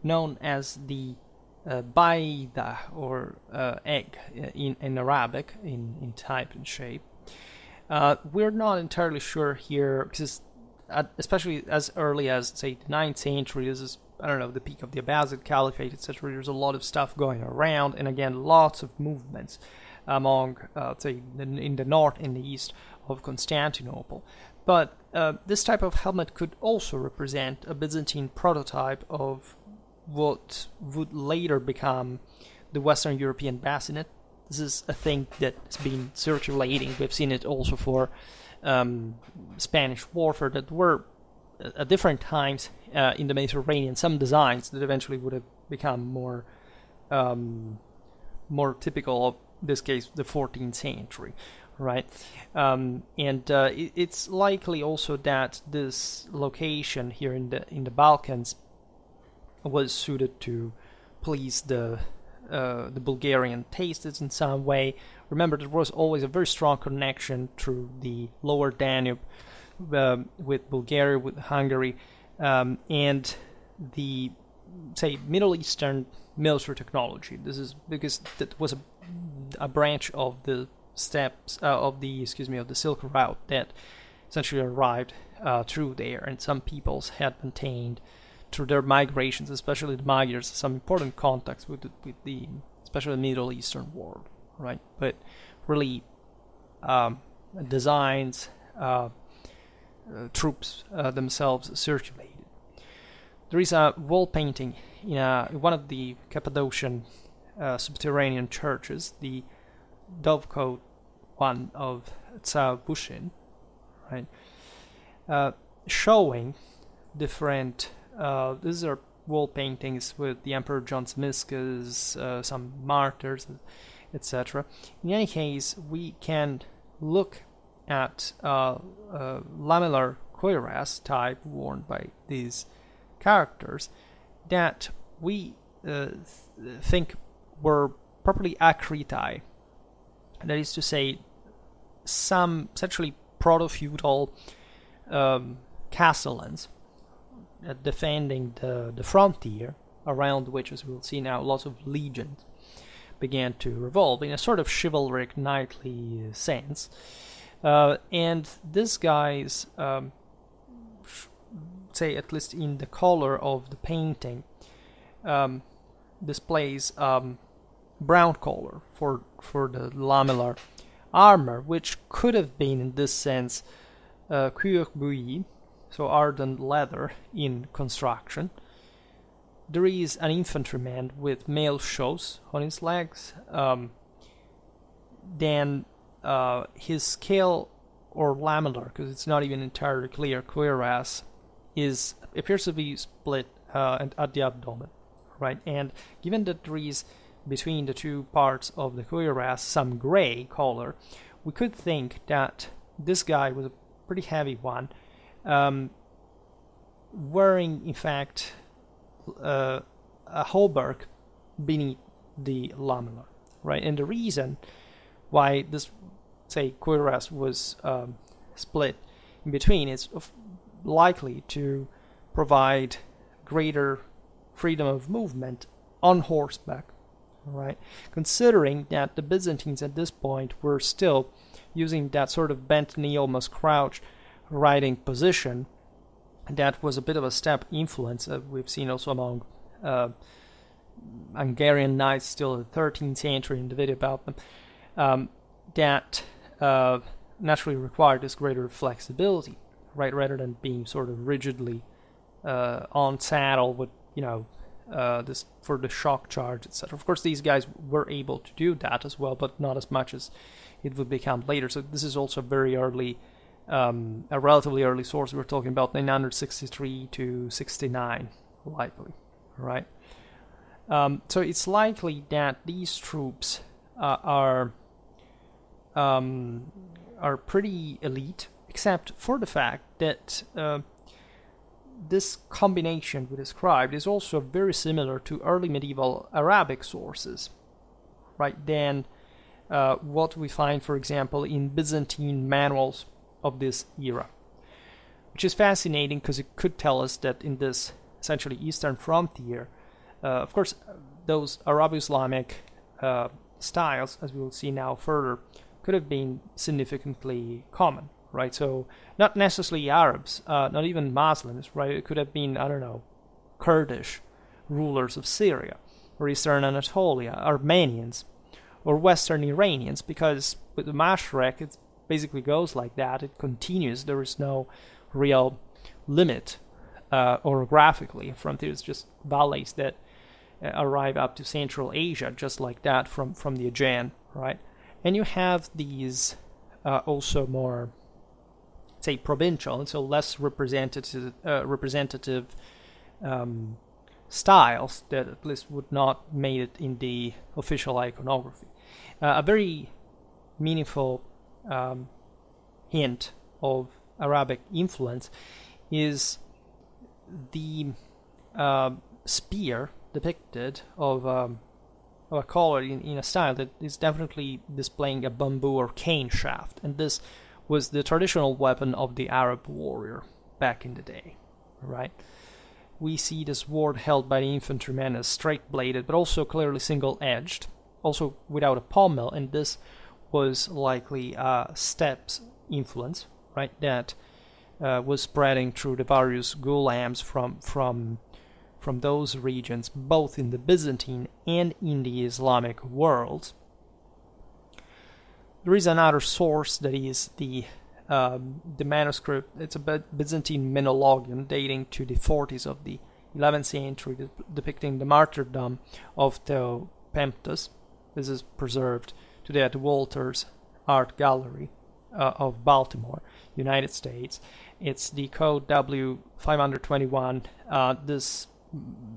known as the baida, or egg in Arabic, in type and shape. We're not entirely sure here, because especially as early as, say, the 9th century, this is, I don't know, the peak of the Abbasid Caliphate, etc. There's a lot of stuff going around, and again, lots of movements among, say, in the north and the east of Constantinople. But this type of helmet could also represent a Byzantine prototype of what would later become the Western European bassinet. This is a thing that has been circulating. We've seen it also for Spanish warfare that were at different times in the Mediterranean, some designs that eventually would have become more typical of this case, the 14th century, right? It's likely also that this location here in the Balkans was suited to please the Bulgarian tastes in some way. Remember, there was always a very strong connection through the lower Danube with Bulgaria, with Hungary, and the, say, Middle Eastern military technology. This is because that was a branch of the steppes of the Silk Route that essentially arrived through there, and some peoples had maintained through their migrations, especially the Magyars, some important contacts with the especially the Middle Eastern world, right? But really, designs, troops themselves circulated. There is a wall painting in one of the Cappadocian subterranean churches, the dovecote one of Tsar Bushin, right? Showing different. These are wall paintings with the Emperor John Zimiscus, some martyrs, etc. In any case, we can look at lamellar cuirass type worn by these characters that we think were properly acritae. That is to say, some essentially proto-feudal castellans defending the frontier, around which, as we'll see now, lots of legions began to revolve in a sort of chivalric knightly sense. And these guys, say at least in the color of the painting, displays brown color for the lamellar armor, which could have been in this sense cuir bouilli, so ardent leather in construction. There is an infantryman with mail shows on his legs. Then his scale or lamellar, because it's not even entirely clear, cuirass appears to be split at the abdomen, right? And given that there is between the two parts of the cuirass some gray color, we could think that this guy was a pretty heavy one, wearing in fact a hauberk beneath the lamellar, right? And the reason why this, say, cuirass was split in between is likely to provide greater freedom of movement on horseback, right? Considering that the Byzantines at this point were still using that sort of bent knee, almost crouch riding position. That was a bit of a steppe influence we've seen also among Hungarian knights still in the 13th century in the video about them, that naturally required this greater flexibility, right, rather than being sort of rigidly on saddle with, this for the shock charge, etc. Of course, these guys were able to do that as well, but not as much as it would become later. So this is also very early, a relatively early source. We're talking about 963 to 69, likely, right? So it's likely that these troops are pretty elite, except for the fact that this combination we described is also very similar to early medieval Arabic sources, right? Then what we find, for example, in Byzantine manuals of this era, which is fascinating because it could tell us that in this essentially eastern frontier, of course, those Arabo-Islamic styles, as we will see now further, could have been significantly common, right? So not necessarily Arabs, not even Muslims, right? It could have been, I don't know, Kurdish rulers of Syria or Eastern Anatolia, Armenians, or Western Iranians, because with the Mashrek, it basically goes like that. It continues. There is no real limit orographically. Frontier is just valleys that arrive up to Central Asia, just like that from the Aegean, right? And you have these also more, say, provincial, and so less representative styles that at least would not made it in the official iconography. A very meaningful hint of Arabic influence is the spear depicted of a collar in a style that is definitely displaying a bamboo or cane shaft, and this was the traditional weapon of the Arab warrior back in the day, right? We see the sword held by the infantryman as straight-bladed, but also clearly single-edged, also without a pommel, and this was likely steppes influence, right? That was spreading through the various gulams from those regions, both in the Byzantine and in the Islamic world. There is another source that is the manuscript. It's a Byzantine Minologion dating to the 40s of the 11th century, depicting the martyrdom of Theopemptus. This is preserved today at the Walters Art Gallery of Baltimore, United States. It's the code W521. This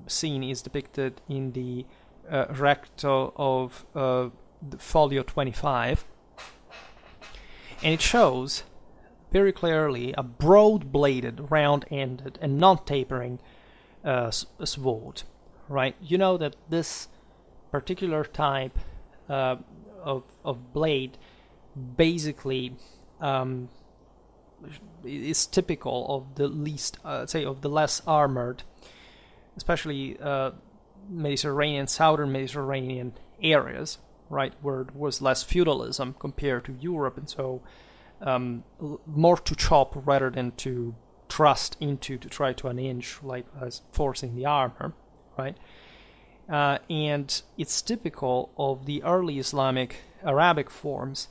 scene is depicted in the recto of the folio 25, and it shows very clearly a broad-bladed, round-ended, and non-tapering sword. Right? You know that this particular type of blade basically is typical of the least, of the less armored, especially Mediterranean, southern Mediterranean areas, right, where there was less feudalism compared to Europe, and so more to chop rather than to thrust into to try to unhinge, like as forcing the armor, right? And it's typical of the early Islamic Arabic forms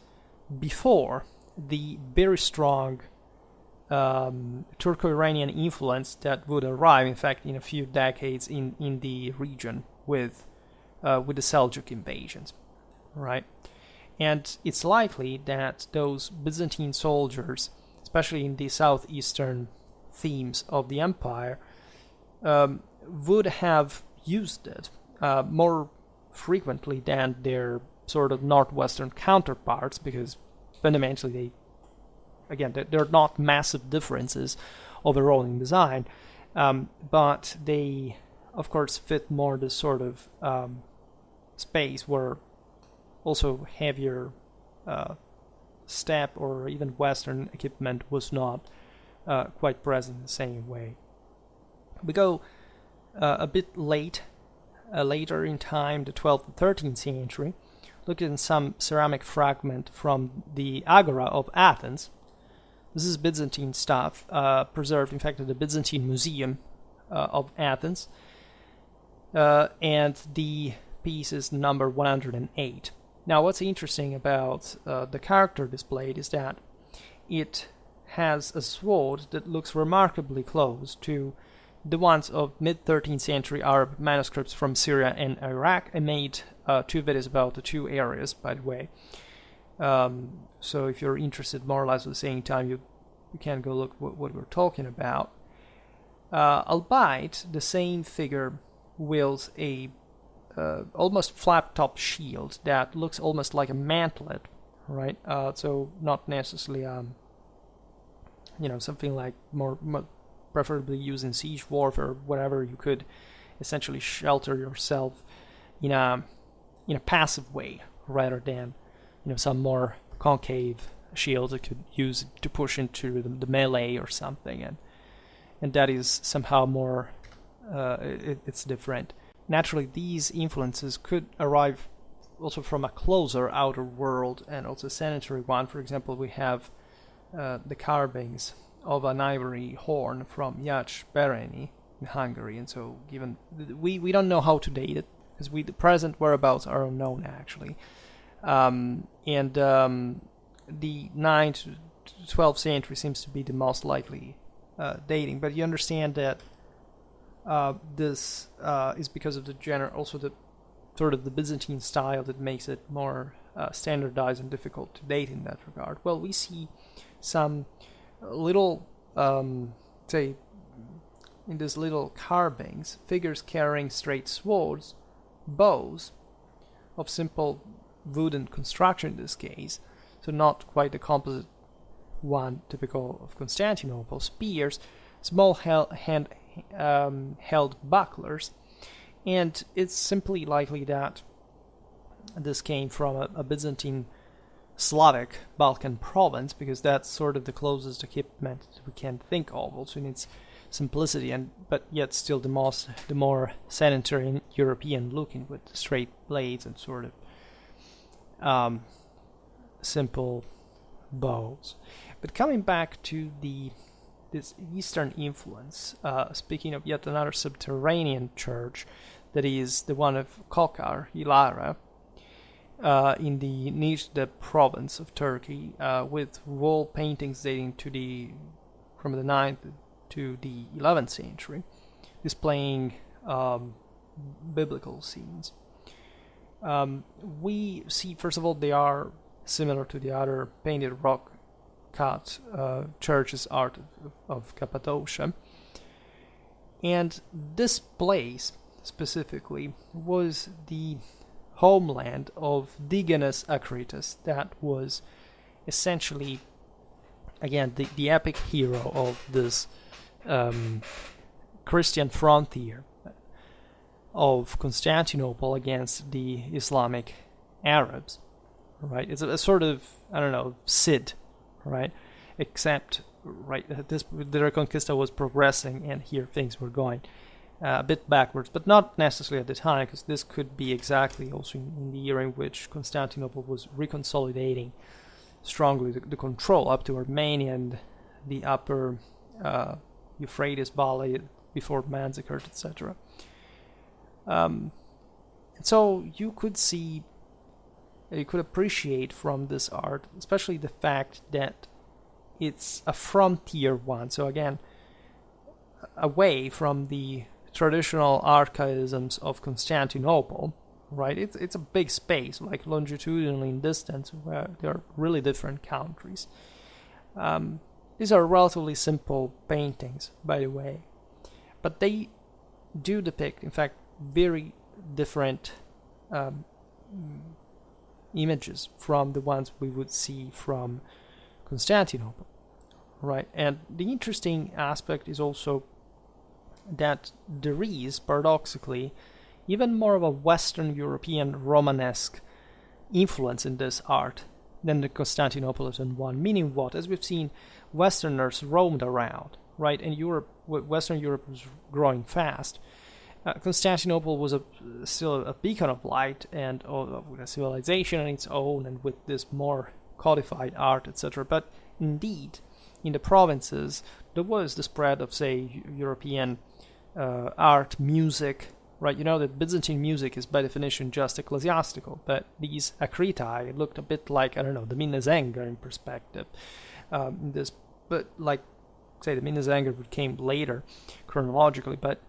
before the very strong Turco-Iranian influence that would arrive, in fact, in a few decades in the region with the Seljuk invasions, right? And it's likely that those Byzantine soldiers, especially in the southeastern themes of the empire, would have used it more frequently than their sort of northwestern counterparts, because fundamentally there are not massive differences overall in design, but they of course fit more the sort of space where also heavier steppe or even western equipment was not quite present in the same way. We go a bit later in time, the 12th and 13th century, look at some ceramic fragment from the Agora of Athens. This is Byzantine stuff, preserved, in fact, at the Byzantine Museum of Athens, and the piece is number 108. Now, what's interesting about the character displayed is that it has a sword that looks remarkably close to the ones of mid-13th century Arab manuscripts from Syria and Iraq. I made 2 videos about the 2 areas, by the way. So if you're interested more or less at the same time, you can go look what we're talking about. Albeit, the same figure wields a almost flat-top shield that looks almost like a mantlet, right? So not necessarily, something like more preferably used in siege warfare, whatever. You could essentially shelter yourself in a passive way rather than some more concave shield that could use to push into the melee or something, and that is somehow more it's different. Naturally, these influences could arrive also from a closer outer world and also sanitary one. For example, we have the carvings of an ivory horn from Jac Bereni in Hungary, and so given we don't know how to date it, because the present whereabouts are unknown actually, and the 9th to 12th century seems to be the most likely dating. But you understand that this is because of also the sort of the Byzantine style that makes it more standardized and difficult to date in that regard. Well, we see some little, say, in these little carvings, figures carrying straight swords, bows of simple wooden construction in this case, so not quite the composite one typical of Constantinople, spears, small held bucklers, and it's simply likely that this came from a Byzantine Slavic Balkan province, because that's sort of the closest equipment that we can think of, also in its simplicity, but yet still the more sedentary and European looking, with straight blades and sort of simple bows. But coming back to this Eastern influence, speaking of yet another subterranean church, that is the one of Kokar, Ilara, in the Niğde province of Turkey, with wall paintings dating from the 9th to the 11th century, displaying biblical scenes. We see, first of all, they are similar to the other painted rock cut churches art of Cappadocia. And this place, specifically, was the homeland of Digenes Akritas, that was essentially, again, the epic hero of this Christian frontier of Constantinople against the Islamic Arabs, right? It's a sort of, I don't know, Cid, right? Except, right, the Reconquista was progressing, and here things were going a bit backwards, but not necessarily at the time, because this could be exactly also in the year in which Constantinople was reconsolidating strongly the control up to Armenia and the upper Euphrates Valley before Manzikert, etc. So you could appreciate from this art, especially the fact that it's a frontier one. So again, away from the traditional archaisms of Constantinople, right? It's a big space, like longitudinally in distance, where there are really different countries. These are relatively simple paintings, by the way, but they do depict, in fact, very different images from the ones we would see from Constantinople, right? And the interesting aspect is also that there is, paradoxically, even more of a Western European Romanesque influence in this art than the Constantinopolitan one. Meaning what? As we've seen, Westerners roamed around, right? And Western Europe was growing fast. Constantinople was still a beacon of light and of a civilization on its own, and with this more codified art, etc. But indeed, in the provinces, there was the spread of, say, European art, music, right? You know that Byzantine music is by definition just ecclesiastical, but these Akritae looked a bit like, I don't know, the Minnesänger in perspective. But like, say, the Minnesänger came later chronologically, but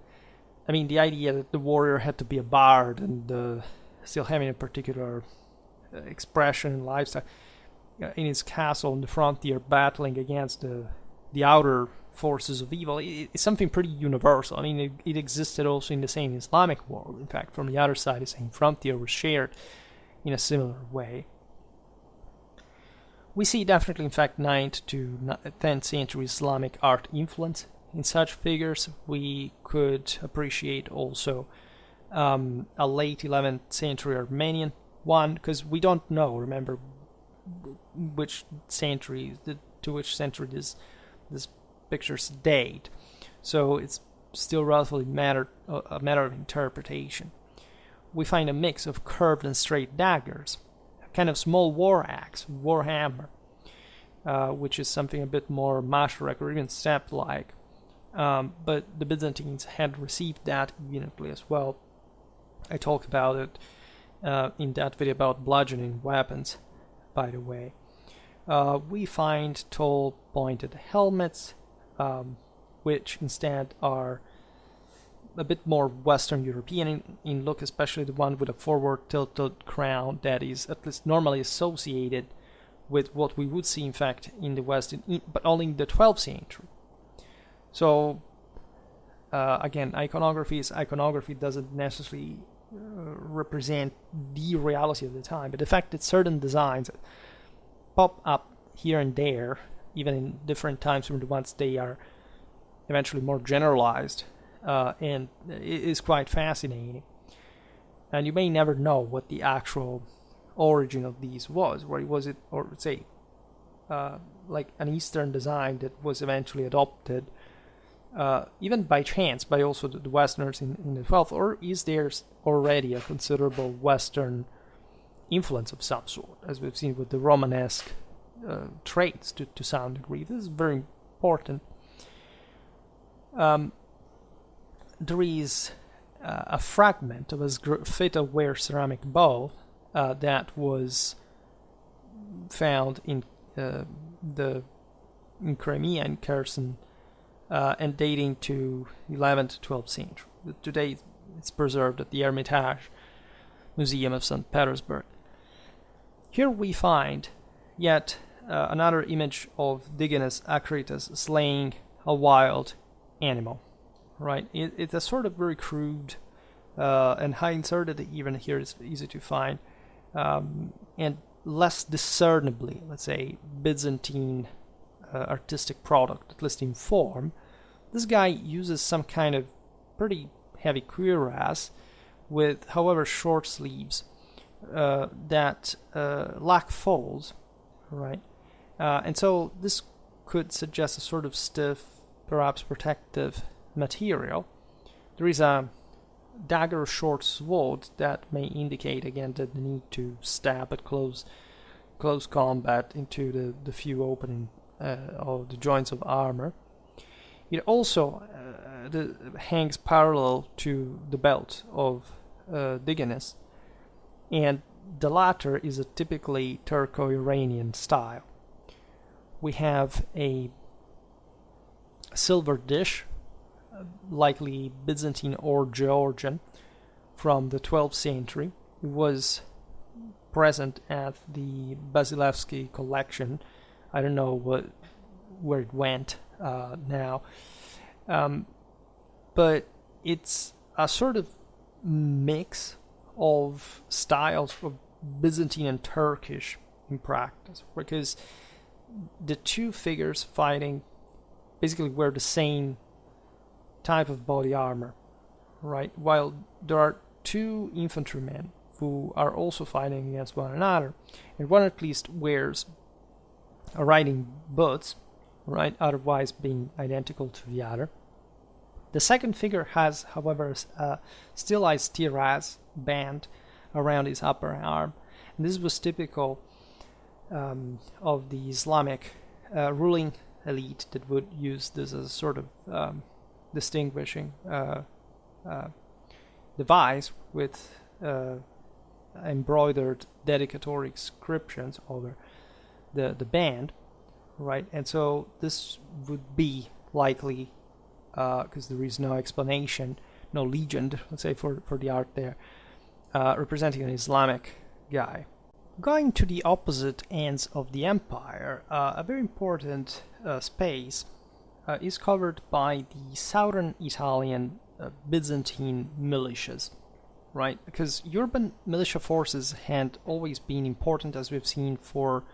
I mean, the idea that the warrior had to be a bard and still having a particular expression and lifestyle in his castle on the frontier, battling against the outer forces of evil, it's something pretty universal. I mean, it existed also in the same Islamic world. In fact, from the other side, the same frontier was shared in a similar way. We see definitely, in fact, 9th to 10th century Islamic art influence in such figures. We could appreciate also a late 11th century Armenian one, because we don't know, remember, which century, to which century this pictures date. So it's still relatively a matter of interpretation. We find a mix of curved and straight daggers, a kind of small war axe, war hammer, which is something a bit more mashrek or even step-like. But the Byzantines had received that unitly as well. I talked about it in that video about bludgeoning weapons, by the way. We find tall pointed helmets, which instead are a bit more Western European in look, especially the one with a forward tilted crown that is at least normally associated with what we would see, in fact, in the West, but only in the 12th century. So, again, iconography doesn't necessarily represent the reality of the time, but the fact that certain designs pop up here and there, even in different times from the ones they are eventually more generalized, and it is quite fascinating. And you may never know what the actual origin of these was. Or was it, or say, like an Eastern design that was eventually adopted, even by chance, by also the Westerners in the 12th, or is there already a considerable Western influence of some sort, as we've seen with the Romanesque traits to some degree. This is very important. There is a fragment of a graffiti-ware ceramic bowl that was found in Crimea and Kherson, and dating to 11th to 12th century. Today it's preserved at the Hermitage Museum of St. Petersburg. Here we find yet another image of Digenes Acritas slaying a wild animal. Right, it's a sort of very crude and high inserted, even here is easy to find, and less discernibly, let's say, Byzantine artistic product, at least in form. This guy uses some kind of pretty heavy cuirass with, however, short sleeves that lack folds, right? And so this could suggest a sort of stiff, perhaps protective material. There is a dagger short sword that may indicate again the need to stab at close combat into the few opening of the joints of armor. It also hangs parallel to the belt of Digenes, and the latter is a typically Turco-Iranian style. We have a silver dish, likely Byzantine or Georgian, from the 12th century. It was present at the Basilius collection. I don't know where it went now, but it's a sort of mix of styles of Byzantine and Turkish in practice, because the two figures fighting basically wear the same type of body armor, right? While there are two infantrymen who are also fighting against one another, and one at least wears a riding boots, right? Otherwise being identical to the other. The second figure has, however, a stylized tiraz band around his upper arm, and this was typical of the Islamic ruling elite that would use this as a sort of distinguishing device with embroidered dedicatory inscriptions over the band, right? And so this would be likely, because there is no explanation, no legend, let's say, for the art there, representing an Islamic guy. Going to the opposite ends of the empire, a very important space is covered by the southern Italian Byzantine militias, right? Because urban militia forces had always been important, as we've seen, for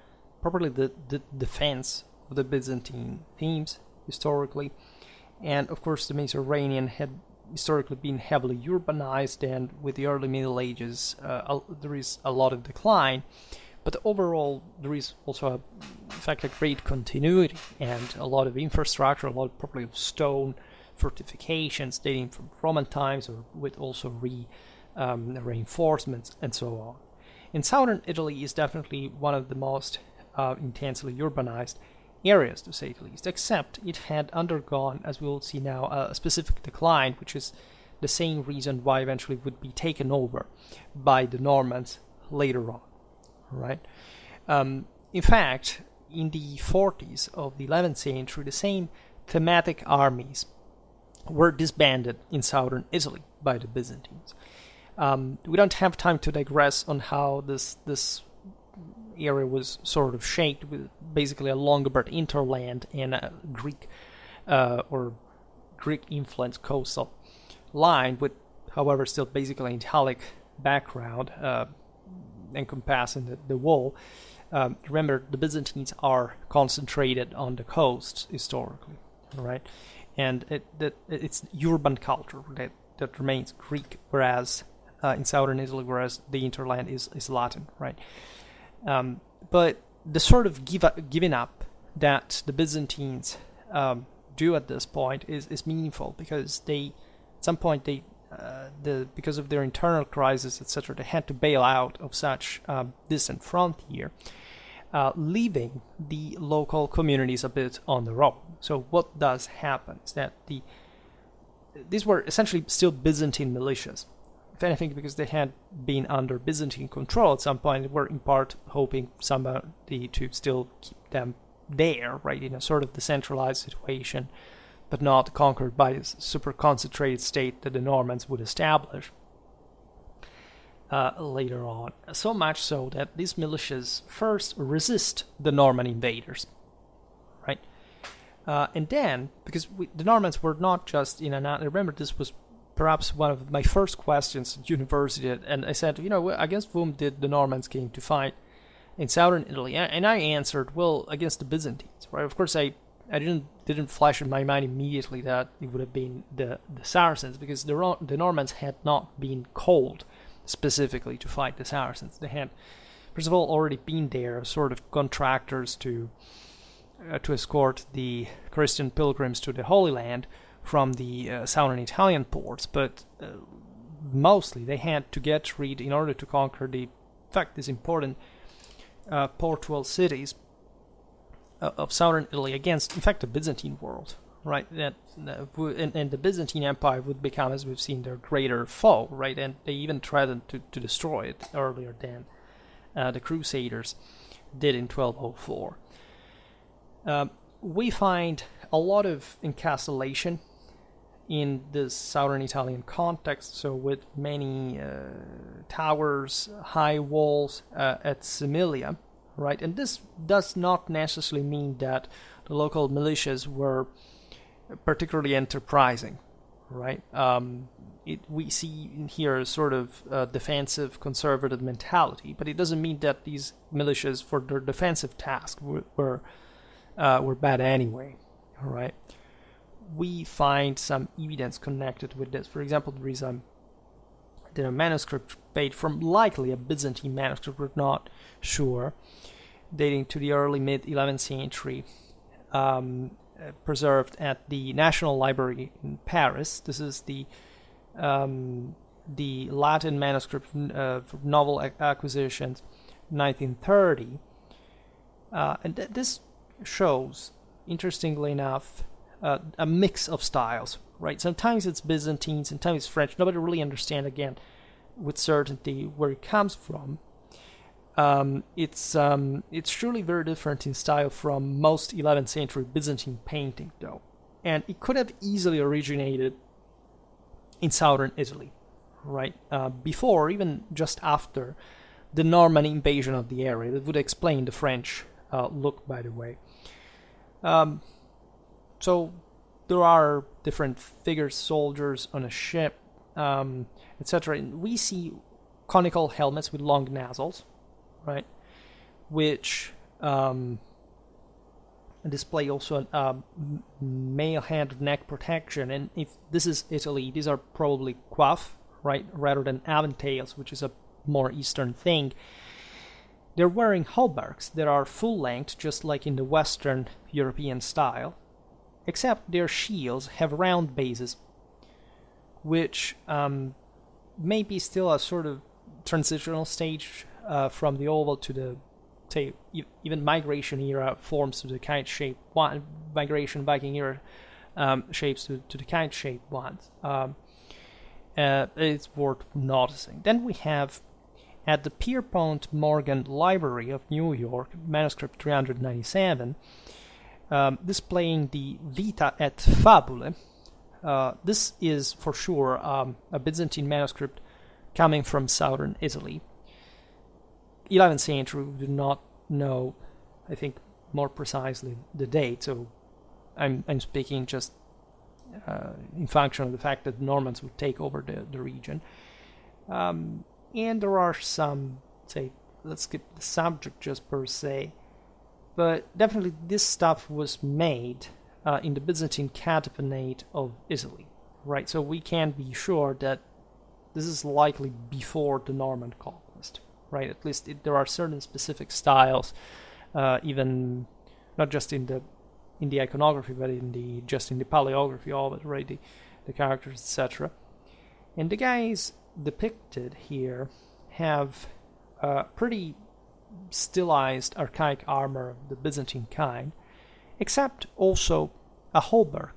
probably the defense of the Byzantine themes historically. And of course, the Mediterranean had historically been heavily urbanized, and with the early Middle Ages, there is a lot of decline. But overall, there is also, in fact, a great continuity and a lot of infrastructure, a lot probably of stone fortifications dating from Roman times, or with also reinforcements and so on. In southern Italy is definitely one of the most intensely urbanized areas, to say the least, except it had undergone, as we will see now, a specific decline, which is the same reason why eventually it would be taken over by the Normans later on, right? In fact, in the 40s of the 11th century, the same thematic armies were disbanded in southern Italy by the Byzantines. We don't have time to digress on how this area was sort of shaped, with basically a Lombard interland and a Greek or Greek-influenced coastal line, with, however, still basically an Italic background encompassing the wall. Remember, the Byzantines are concentrated on the coasts historically, right? And it's urban culture that remains Greek, whereas in southern Italy, whereas the interland is Latin, right? But the sort of giving up that the Byzantines do at this point is meaningful, because at some point because of their internal crisis, etc., they had to bail out of such distant frontier. leaving the local communities a bit on their own. So what does happen is that these were essentially still Byzantine militias. If anything, because they had been under Byzantine control at some point, they were in part hoping somebody to still keep them there, right, in a sort of decentralized situation, but not conquered by this super concentrated state that the Normans would establish later on. So much so that these militias first resist the Norman invaders, right? And then, because the Normans were not just in and out, I remember this was perhaps one of my first questions at university, and I said, against whom did the Normans came to fight in southern Italy? And I answered, well, against the Byzantines, right? Of course, I didn't flash in my mind immediately that it would have been the Saracens, because the Normans had not been called specifically to fight the Saracens. They had, first of all, already been there as sort of contractors to escort the Christian pilgrims to the Holy Land from the southern Italian ports, but mostly they had to get rid, in order to conquer these important portual cities of southern Italy against, in fact, the Byzantine world, right? And the Byzantine Empire would become, as we've seen, their greater foe, right? And they even threatened to destroy it earlier than the Crusaders did in 1204. We find a lot of encapsulation in this southern Italian context, so with many towers, high walls at Similia, right? And this does not necessarily mean that the local militias were particularly enterprising, right? We see in here a sort of defensive, conservative mentality, but it doesn't mean that these militias, for their defensive task, were bad anyway, all right? We find some evidence connected with this. For example, there is a manuscript page from likely a Byzantine manuscript, we're not sure, dating to the early mid-11th century, preserved at the National Library in Paris. This is the Latin manuscript for novel acquisitions, 1930, and this shows, interestingly enough, a mix of styles, right? Sometimes it's Byzantine, sometimes it's French. Nobody really understands, again, with certainty where it comes from. It's truly very different in style from most 11th century Byzantine painting, though. And it could have easily originated in southern Italy, right? Before, even just after the Norman invasion of the area. That would explain the French look, by the way. So there are different figures, soldiers on a ship, etc. We see conical helmets with long nozzles, right, which display also a male hand neck protection. And if this is Italy, these are probably coif, right, rather than aventails, which is a more Eastern thing. They're wearing hauberks that are full length, just like in the Western European style, except their shields have round bases, which may be still a sort of transitional stage from the oval to the, say, even migration era forms to the kite-shaped one, migration Viking era shapes to the kite-shaped ones. It's worth noticing. Then we have, at the Pierpont Morgan Library of New York, manuscript 397, displaying the Vita et Fabule. This is for sure a Byzantine manuscript coming from southern Italy. 11th century, we do not know, I think, more precisely the date, so I'm speaking just in function of the fact that the Normans would take over the region. And there are some, say, let's skip the subject just per se, but definitely this stuff was made in the Byzantine Catapanate of Italy, right? So we can be sure that this is likely before the Norman conquest, right? At least there are certain specific styles, even not just in the iconography, but in the palaiography of it, right? The characters, etc. And the guys depicted here have pretty stylized archaic armor of the Byzantine kind, except also a hauberk,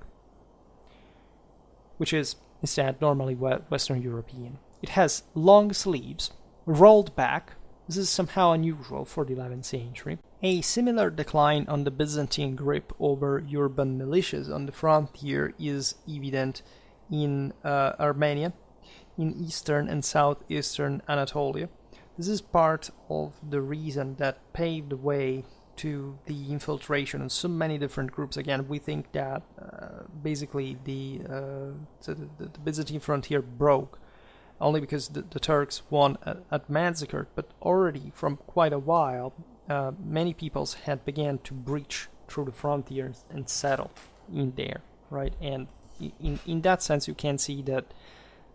which is instead normally Western European. It has long sleeves, rolled back. This is somehow unusual for the 11th century. A similar decline on the Byzantine grip over urban militias on the frontier is evident in Armenia, in eastern and southeastern Anatolia. This is part of the reason that paved the way to the infiltration of so many different groups. Again, we think that basically the Byzantine frontier broke only because the Turks won at Manzikert, but already from quite a while, many peoples had began to breach through the frontiers and settle in there, right? And in that sense, you can see that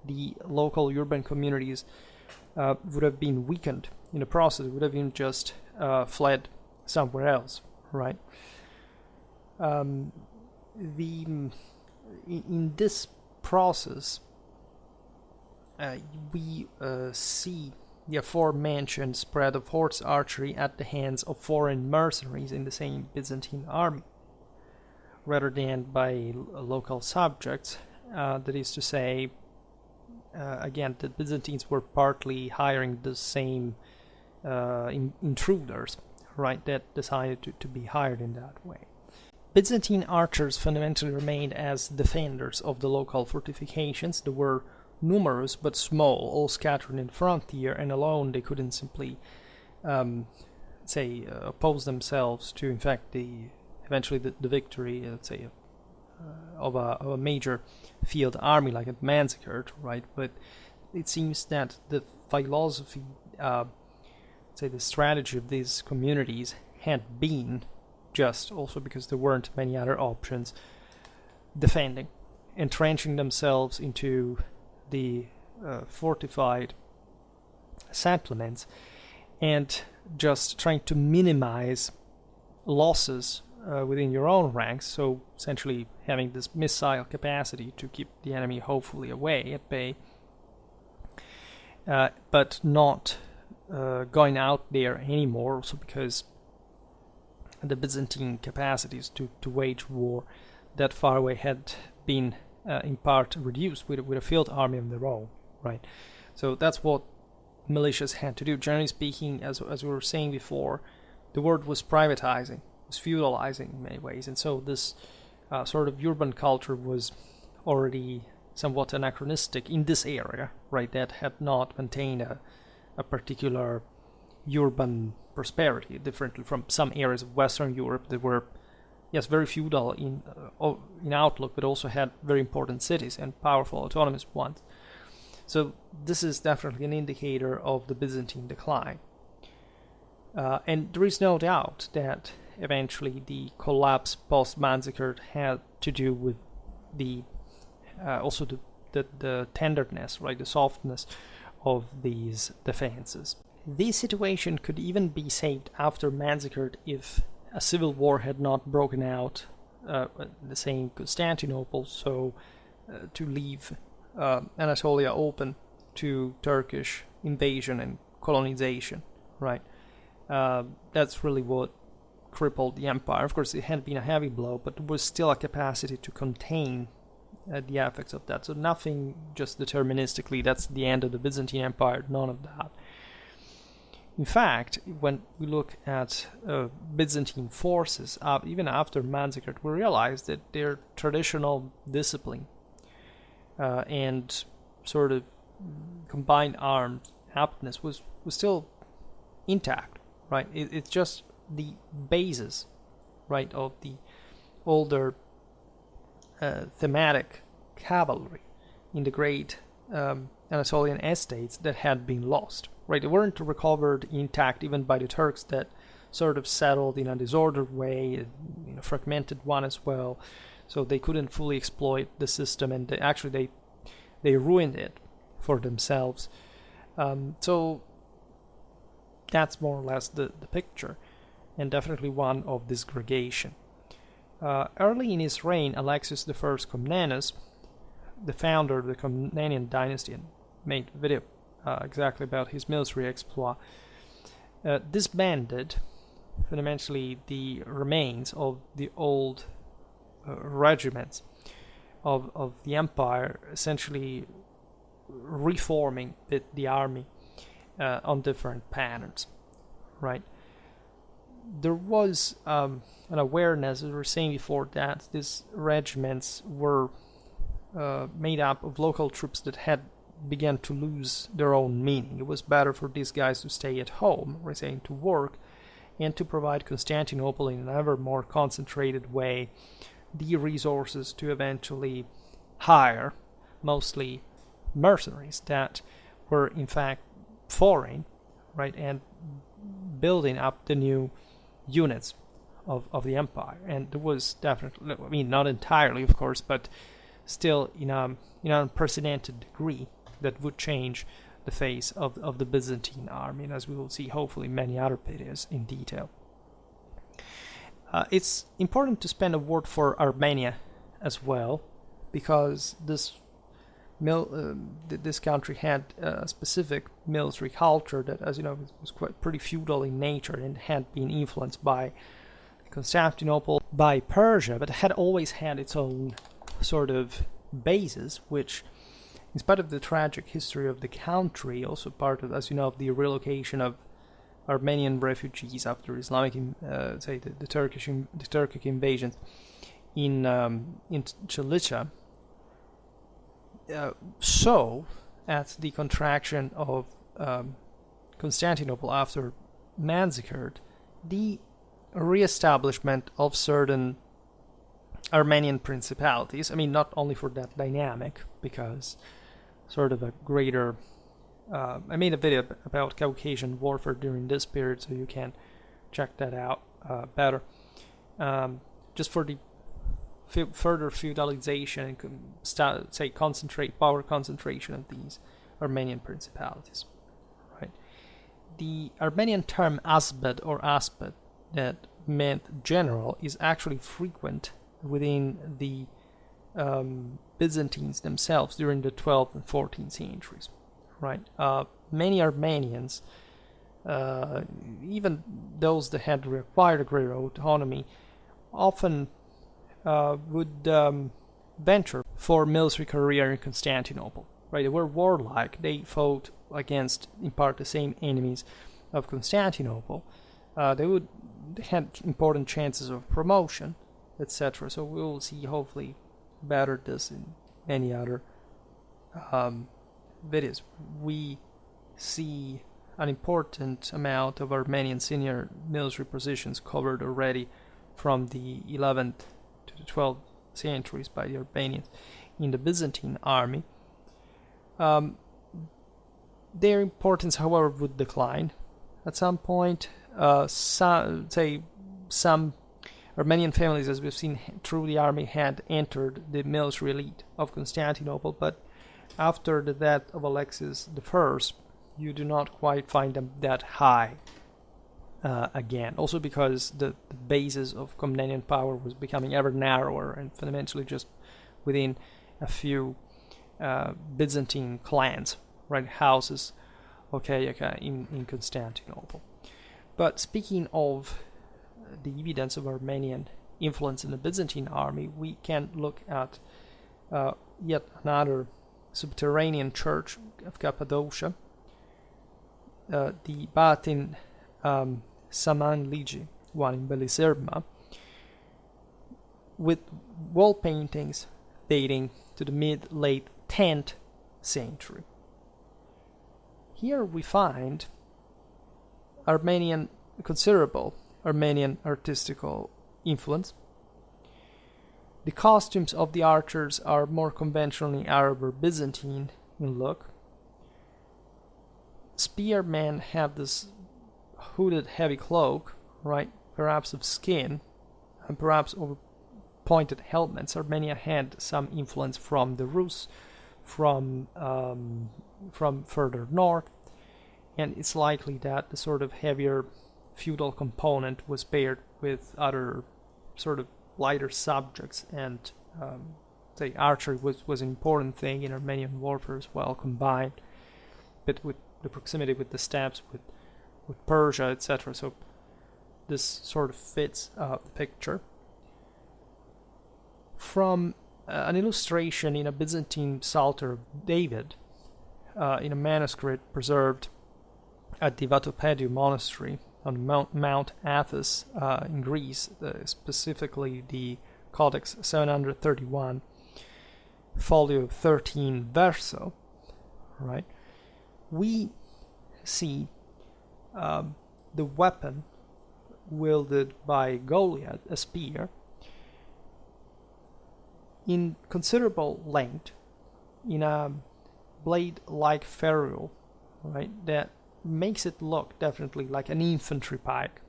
the local urban communities would have been weakened in the process, would have been just fled somewhere else, right? In this process, we see the aforementioned spread of horse archery at the hands of foreign mercenaries in the same Byzantine army, rather than by local subjects. That is to say, again, the Byzantines were partly hiring the same intruders, right, that decided to be hired in that way. Byzantine archers fundamentally remained as defenders of the local fortifications. They were numerous but small, all scattered in the frontier, and alone they couldn't simply oppose themselves to, in fact, eventually the victory, let's say, of a major field army like at Manzikert, right? But it seems that the philosophy, the strategy of these communities had been, just also because there weren't many other options, defending, entrenching themselves into the fortified settlements, and just trying to minimize losses within your own ranks, so essentially having this missile capacity to keep the enemy hopefully away at bay, but not going out there anymore, also because the Byzantine capacities to wage war that far away had been in part reduced with a field army of their own, right? So that's what militias had to do. Generally speaking, as we were saying before, the world was privatizing, was feudalizing in many ways, and so this sort of urban culture was already somewhat anachronistic in this area, right? That had not maintained a particular urban prosperity, differently from some areas of Western Europe that were, yes, very feudal in outlook, but also had very important cities and powerful autonomous ones. So this is definitely an indicator of the Byzantine decline. And there is no doubt that eventually the collapse post-Manzikert had to do with also the tenderness, right, the softness of these defenses. This situation could even be saved after Manzikert if a civil war had not broken out the same Constantinople, so to leave Anatolia open to Turkish invasion and colonization, right? That's really what crippled the empire. Of course, it had been a heavy blow, but there was still a capacity to contain the effects of that. So nothing just deterministically, that's the end of the Byzantine Empire, none of that. In fact, when we look at Byzantine forces, even after Manzikert, we realize that their traditional discipline and sort of combined armed aptness was still intact, right? It's just the basis, right, of the older thematic cavalry in the great Anatolian estates that had been lost. Right, they weren't recovered intact even by the Turks that sort of settled in a disordered way, in a fragmented one as well. So they couldn't fully exploit the system, and they ruined it for themselves. So that's more or less the picture, and definitely one of disgregation. Early in his reign, Alexius I Komnenos, the founder of the Komnenian dynasty, and made a video exactly about his military exploit, disbanded fundamentally the remains of the old regiments of the empire, essentially reforming the army on different patterns, right? There was an awareness, as we were saying before, that these regiments were made up of local troops that had began to lose their own meaning. It was better for these guys to stay at home, we're saying to work, and to provide Constantinople in an ever more concentrated way the resources to eventually hire mostly mercenaries that were in fact foreign, right, and building up the new units of the empire. And there was definitely, I mean, not entirely, of course, but still in an unprecedented degree that would change the face of the Byzantine army, and as we will see hopefully in many other videos in detail. It's important to spend a word for Armenia as well, because this country had a specific military culture that, as you know, was quite pretty feudal in nature and had been influenced by Constantinople, by Persia, but had always had its own sort of bases, which, in spite of the tragic history of the country, also part of, as you know, of the relocation of Armenian refugees after Islamic, the Turkic invasions in Cilicia. So, at the contraction of Constantinople after Manzikert, the re-establishment of certain Armenian principalities, I mean, not only for that dynamic, because sort of a greater... I made a video about Caucasian warfare during this period, so you can check that out better. Just for the further feudalization and power concentration of these Armenian principalities, right? The Armenian term asbed or asped, that meant general, is actually frequent within the Byzantines themselves during the 12th and 14th centuries, right? Many Armenians, even those that had required a greater autonomy, often would venture for military career in Constantinople, right? They were warlike. They fought against, in part, the same enemies of Constantinople. They had important chances of promotion, etc. So we will see, hopefully, better this in many other videos. We see an important amount of Armenian senior military positions covered already from the 11th to the 12th centuries by the Armenians in the Byzantine army. Their importance, however, would decline at some point. Some Armenian families, as we've seen through the army, had entered the military elite of Constantinople, but after the death of Alexius I, you do not quite find them that high again. Also because the basis of Komnenian power was becoming ever narrower and fundamentally just within a few Byzantine clans, right, houses, okay, in Constantinople. But speaking of the evidence of Armenian influence in the Byzantine army, we can look at yet another subterranean church of Cappadocia, the Batin Samanligi one in Belisirma, with wall paintings dating to the mid-late 10th century. Here we find considerable Armenian artistical influence. The costumes of the archers are more conventionally Arab or Byzantine in look. Spearmen have this hooded heavy cloak, right, perhaps of skin, and perhaps over pointed helmets. Armenia had some influence from the Rus, from further north, and it's likely that the sort of heavier feudal component was paired with other sort of lighter subjects, and archery was an important thing in Armenian warfare as well, combined, but with the proximity with the steppes, with with Persia, etc. So this sort of fits the picture. From an illustration in a Byzantine Psalter of David, in a manuscript preserved at the Vatopediou monastery on Mount Athos in Greece, specifically the Codex 731, folio 13 verso, right? We see the weapon wielded by Goliath, a spear, in considerable length, in a blade-like ferrule, right, that makes it look definitely like an infantry pike.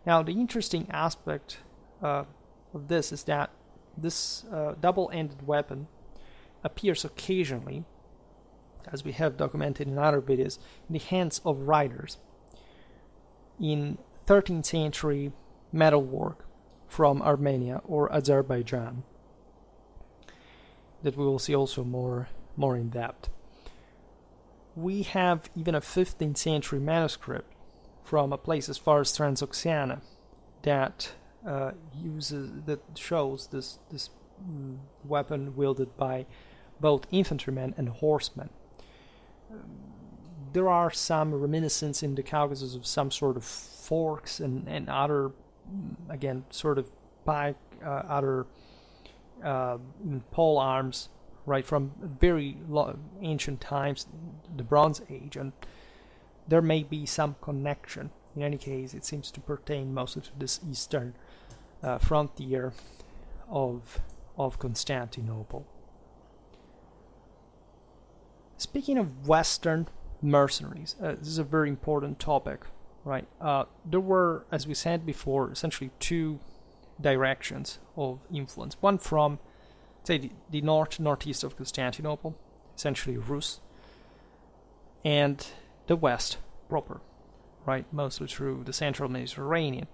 Now, the interesting aspect of this is that this double-ended weapon appears occasionally, as we have documented in other videos, in the hands of riders in 13th century metalwork from Armenia or Azerbaijan, that we will see also more in depth. We have even a 15th century manuscript from a place as far as Transoxiana that shows this weapon wielded by both infantrymen and horsemen. There are some reminiscences in the Caucasus of some sort of forks and other, again, sort of pike, other pole arms, right, from very ancient times, the Bronze Age, and there may be some connection. In any case, it seems to pertain mostly to this eastern frontier of Constantinople. Speaking of Western mercenaries, this is a very important topic, right? There were, as we said before, essentially two directions of influence. One from, say, the northeast of Constantinople, essentially Rus, and the west proper, right, mostly through the central Mediterranean.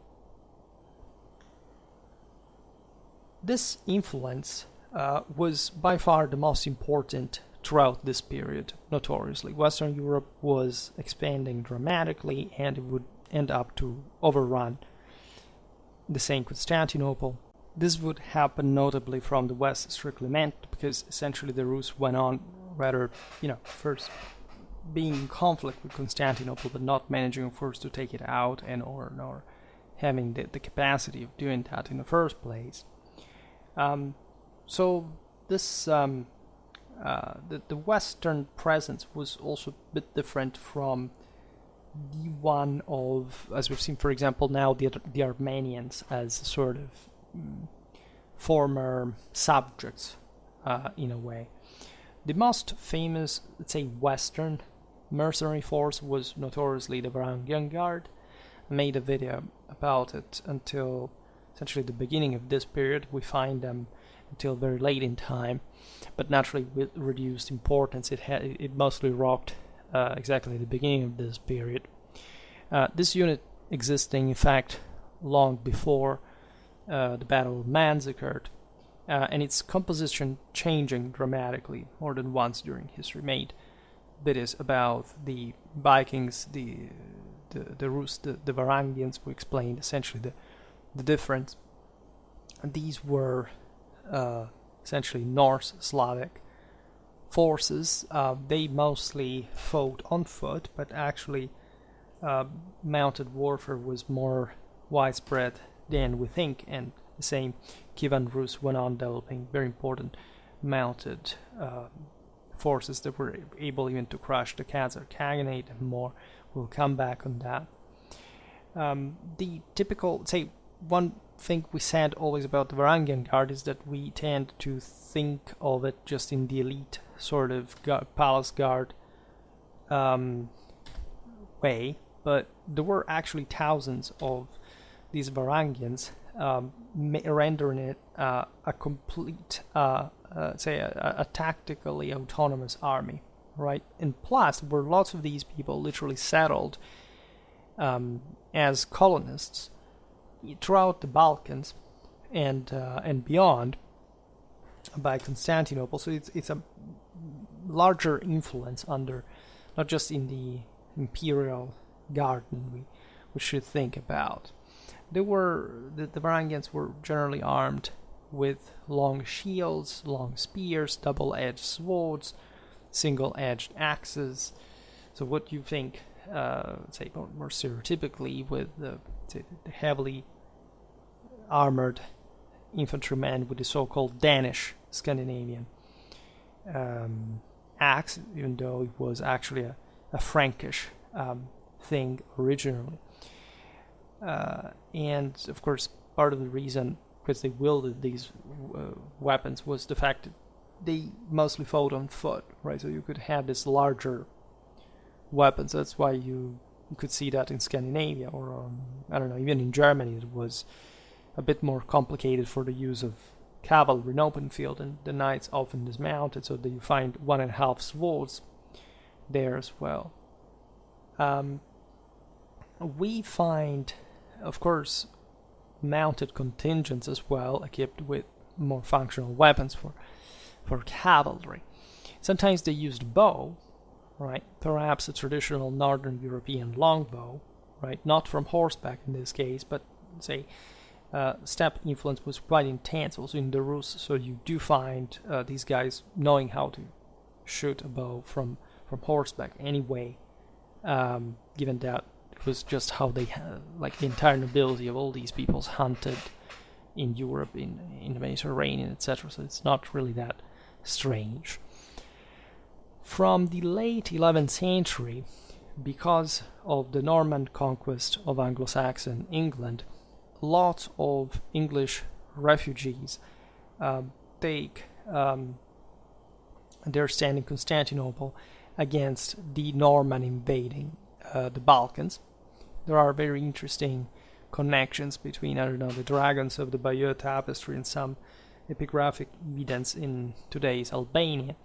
This influence was by far the most important throughout this period, notoriously. Western Europe was expanding dramatically, and it would end up to overrun the same Constantinople. This would happen notably from the west strictly meant, because essentially the Rus went on rather, first being in conflict with Constantinople, but not managing, of course, to take it out and or having the capacity of doing that in the first place. So this the Western presence was also a bit different from the one of, as we've seen, for example, now the Armenians as sort of former subjects in a way. The most famous, let's say, Western mercenary force was notoriously the Varangian Guard. I made a video about it until essentially the beginning of this period. We find them until very late in time, but naturally with reduced importance. It mostly rocked exactly at the beginning of this period. This unit existing, in fact, long before the Battle of Manzikert, and its composition changing dramatically more than once during history. Made videos about the Vikings, the Rus, the Varangians. We explained essentially the difference. And these were essentially Norse Slavic forces. They mostly fought on foot, but actually mounted warfare was more widespread than we think, and the same Kievan Rus went on developing very important mounted forces that were able even to crush the Khazar Khaganate and more. We'll come back on that. The typical, say, one thing we said always about the Varangian Guard is that we tend to think of it just in the elite sort of palace guard way, but there were actually thousands of these Varangians, rendering it a complete, say, a tactically autonomous army, right? And plus, there were lots of these people literally settled as colonists throughout the Balkans and beyond by Constantinople. So it's a larger influence under, not just in the imperial garden we should think about. The Varangians were generally armed with long shields, long spears, double-edged swords, single-edged axes. So what you think, say more stereotypically, with the heavily armored infantryman with the so-called Danish Scandinavian axe, even though it was actually a Frankish thing originally. And of course, part of the reason because they wielded these weapons was the fact that they mostly fought on foot, right? So you could have this larger weapons. That's why you could see that in Scandinavia, or I don't know, even in Germany, it was a bit more complicated for the use of cavalry in open field, and the knights often dismounted, so that you find 1.5 swords there as well. We find, of course, mounted contingents as well, equipped with more functional weapons for cavalry. Sometimes they used bow, right? Perhaps a traditional Northern European longbow, right? Not from horseback in this case, but say steppe influence was quite intense also in the Rus, so you do find these guys knowing how to shoot a bow from horseback anyway, given that it was just how they like the entire nobility of all these peoples hunted in Europe, in the Mediterranean, etc. So it's not really that strange. From the late 11th century, because of the Norman conquest of Anglo-Saxon England, lots of English refugees take their stand in Constantinople against the Norman invading the Balkans. There are very interesting connections between, I don't know, the dragons of the Bayeux tapestry and some epigraphic evidence in today's Albania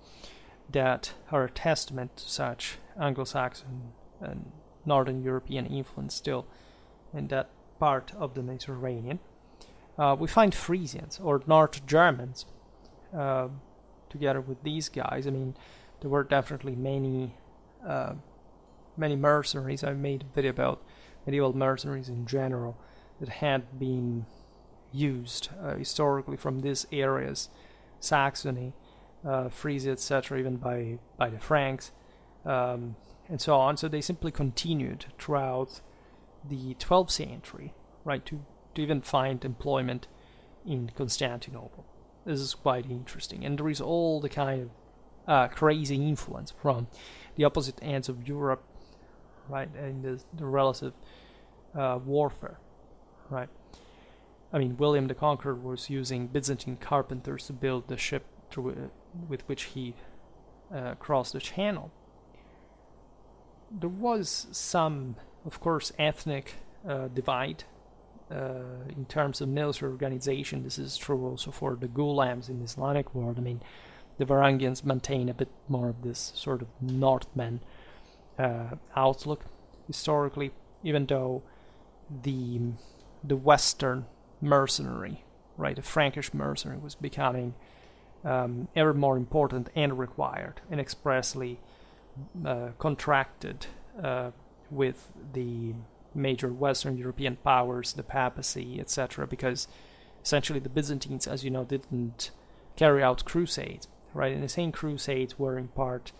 that are a testament to such Anglo-Saxon and Northern European influence still in that part of the Mediterranean. We find Frisians or North Germans together with these guys. I mean, there were definitely many mercenaries. I made a video about medieval mercenaries in general that had been used historically from these areas, Saxony, Frisia, etc., even by the Franks, and so on. So they simply continued throughout the 12th century, right, to even find employment in Constantinople. This is quite interesting, and there is all the kind of crazy influence from the opposite ends of Europe, right, and the relative warfare, right. I mean, William the Conqueror was using Byzantine carpenters to build the ship with which he crossed the Channel. There was some, of course, ethnic divide in terms of military organization. This is true also for the Ghulams in the Islamic world. I mean, the Varangians maintain a bit more of this sort of Northman outlook historically, even though the Western mercenary, right, the Frankish mercenary, was becoming ever more important and required and expressly contracted with the major Western European powers, the papacy, etc., because essentially the Byzantines, as you know, didn't carry out crusades, right? And the same crusades were in part,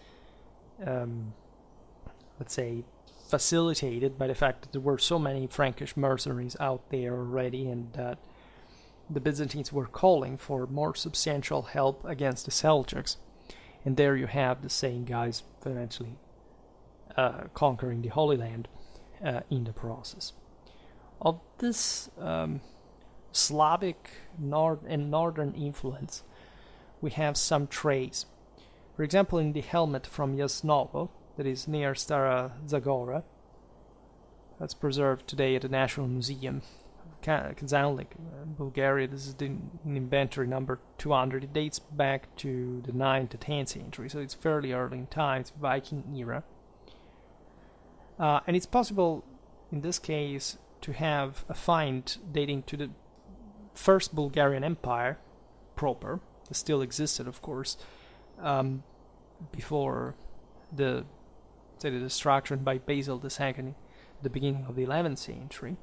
let's say, facilitated by the fact that there were so many Frankish mercenaries out there already, and that the Byzantines were calling for more substantial help against the Seljuks. And there you have the same guys eventually conquering the Holy Land in the process. Of this Slavic and northern influence, we have some trace. For example, in the helmet from Jasnovo, that is near Stara Zagora, that's preserved today at the National Museum of Kazanlik, Bulgaria. This is the inventory number 200. It dates back to the 9th to 10th century, so it's fairly early in time. It's Viking era. And it's possible, in this case, to have a find dating to the First Bulgarian Empire proper, that still existed, of course, before the destruction by Basil II the beginning of the 11th century.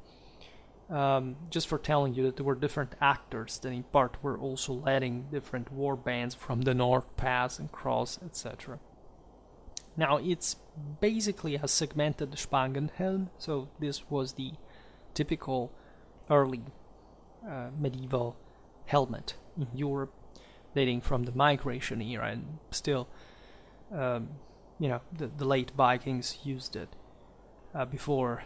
Just for telling you that there were different actors that in part were also leading different war bands from the north, pass and cross, etc. Now it's basically a segmented Spangenhelm, so this was the typical early medieval helmet in Europe, dating from the migration era, and still, the late Vikings used it before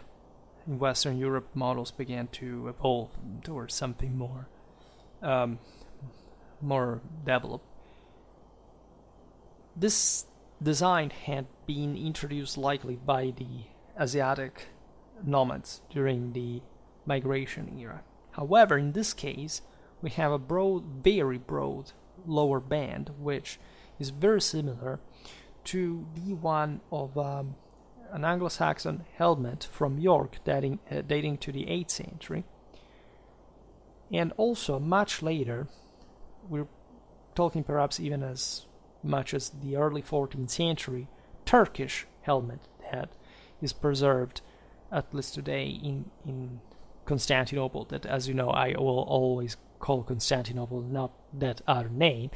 in Western Europe models began to evolve towards something more developed. This design had been introduced likely by the Asiatic nomads during the migration era. However, in this case, we have a very broad lower band, which is very similar to the one of an Anglo-Saxon helmet from York dating to the 8th century. And also, much later, we're talking perhaps even as much as the early 14th century, Turkish helmet that is preserved, at least today, in Constantinople, that, as you know, I will always call Constantinople, not that other name.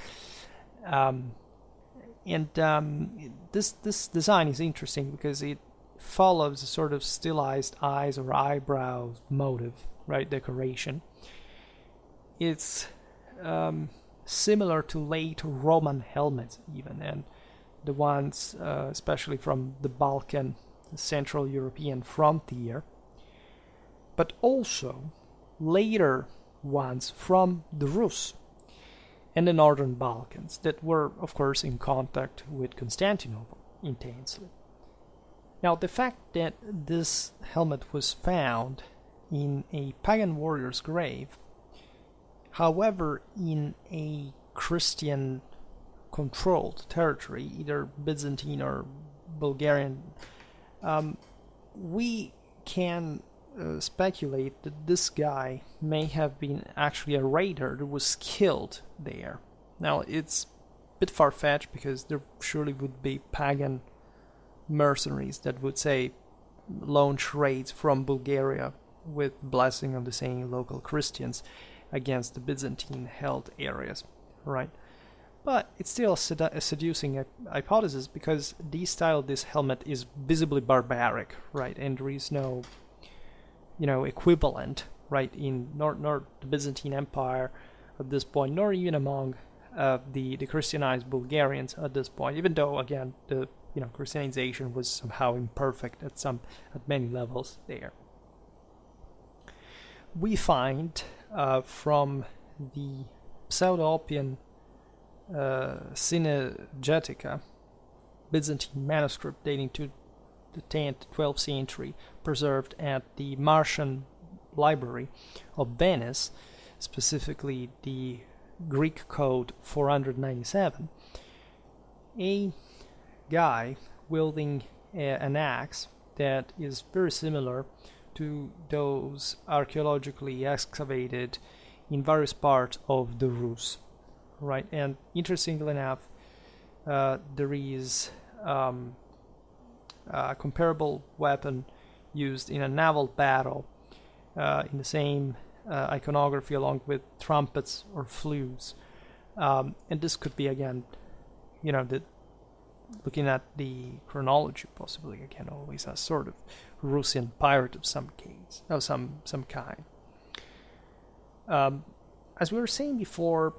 This design is interesting because it follows a sort of stylized eyes or eyebrows motive, right, decoration. It's similar to late Roman helmets even, and the ones especially from the Balkan, Central European frontier, but also later ones from the Rus and the Northern Balkans that were, of course, in contact with Constantinople intensely. Now, the fact that this helmet was found in a pagan warrior's grave, however, in a Christian-controlled territory, either Byzantine or Bulgarian, we can speculate that this guy may have been actually a raider that was killed there. Now, it's a bit far-fetched because there surely would be pagan mercenaries that would, say, launch raids from Bulgaria with blessing of the same local Christians against the Byzantine-held areas, right? But it's still a seducing hypothesis because the style of this helmet is visibly barbaric, right? And there is no equivalent, right, in nor the Byzantine Empire at this point, nor even among the Christianized Bulgarians at this point, even though, again, the Christianization was somehow imperfect at many levels there. We find from the Pseudo-Oppian Synergetica, Byzantine manuscript dating to the 10th, 12th century, preserved at the Martian Library of Venice, specifically the Greek Code 497, a guy wielding an axe that is very similar to those archaeologically excavated in various parts of the Rus, right? And interestingly enough, there is a comparable weapon used in a naval battle in the same iconography, along with trumpets or flutes, and this could be, again, looking at the chronology, possibly again always a sort of Russian pirate of some kind. As we were saying before,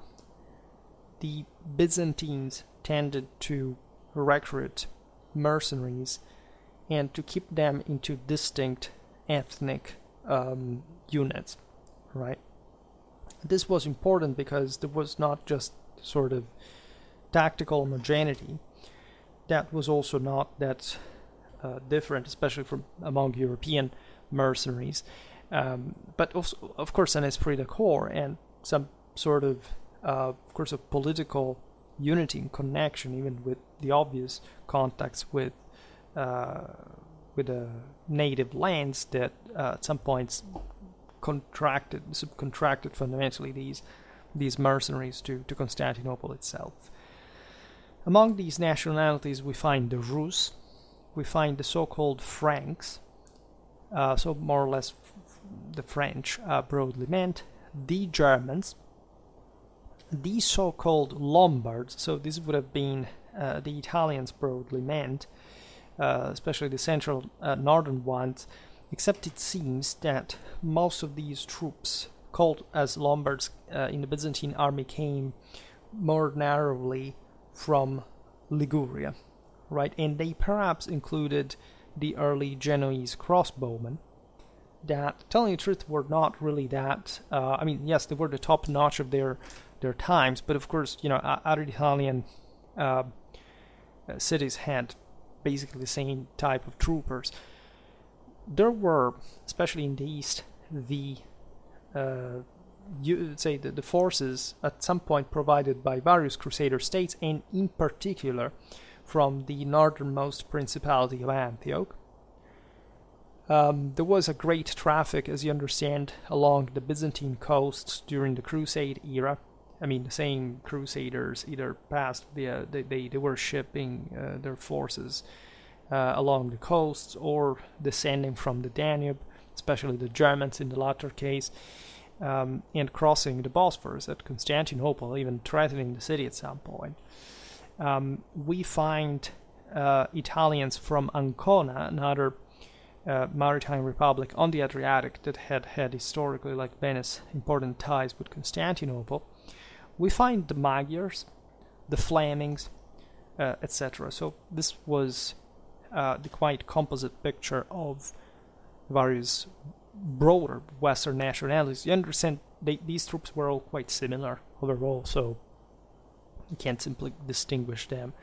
the Byzantines tended to recruit mercenaries and to keep them into distinct ethnic units, right? This was important because there was not just sort of tactical homogeneity. That was also not that different, especially from among European mercenaries, but also, of course, an esprit de corps and some sort of course, of political unity and connection, even with the obvious contacts with native lands that at some points subcontracted fundamentally these mercenaries to Constantinople itself. Among these nationalities, we find the Rus, we find the so-called Franks, so more or less the French broadly meant, the Germans, the so-called Lombards, so this would have been the Italians broadly meant, especially the central northern ones, except it seems that most of these troops called as Lombards in the Byzantine army came more narrowly from Liguria, right? And they perhaps included the early Genoese crossbowmen that, telling the truth, were not really that, I mean, yes, they were the top notch of their times, but of course, you know, other Italian cities had basically the same type of troopers. There were, especially in the east, the you would say the forces at some point provided by various Crusader states, and in particular from the northernmost principality of Antioch. There was a great traffic, as you understand, along the Byzantine coasts during the Crusade era. I mean, the same Crusaders either passed via, they were shipping their forces along the coasts or descending from the Danube, especially the Germans in the latter case, and crossing the Bosphorus at Constantinople, even threatening the city at some point. We find Italians from Ancona, another maritime republic on the Adriatic that had historically, like Venice, important ties with Constantinople. We find the Magyars, the Flemings, etc. So this was the quite composite picture of various broader Western nationalities. You understand, these troops were all quite similar overall, so you can't simply distinguish them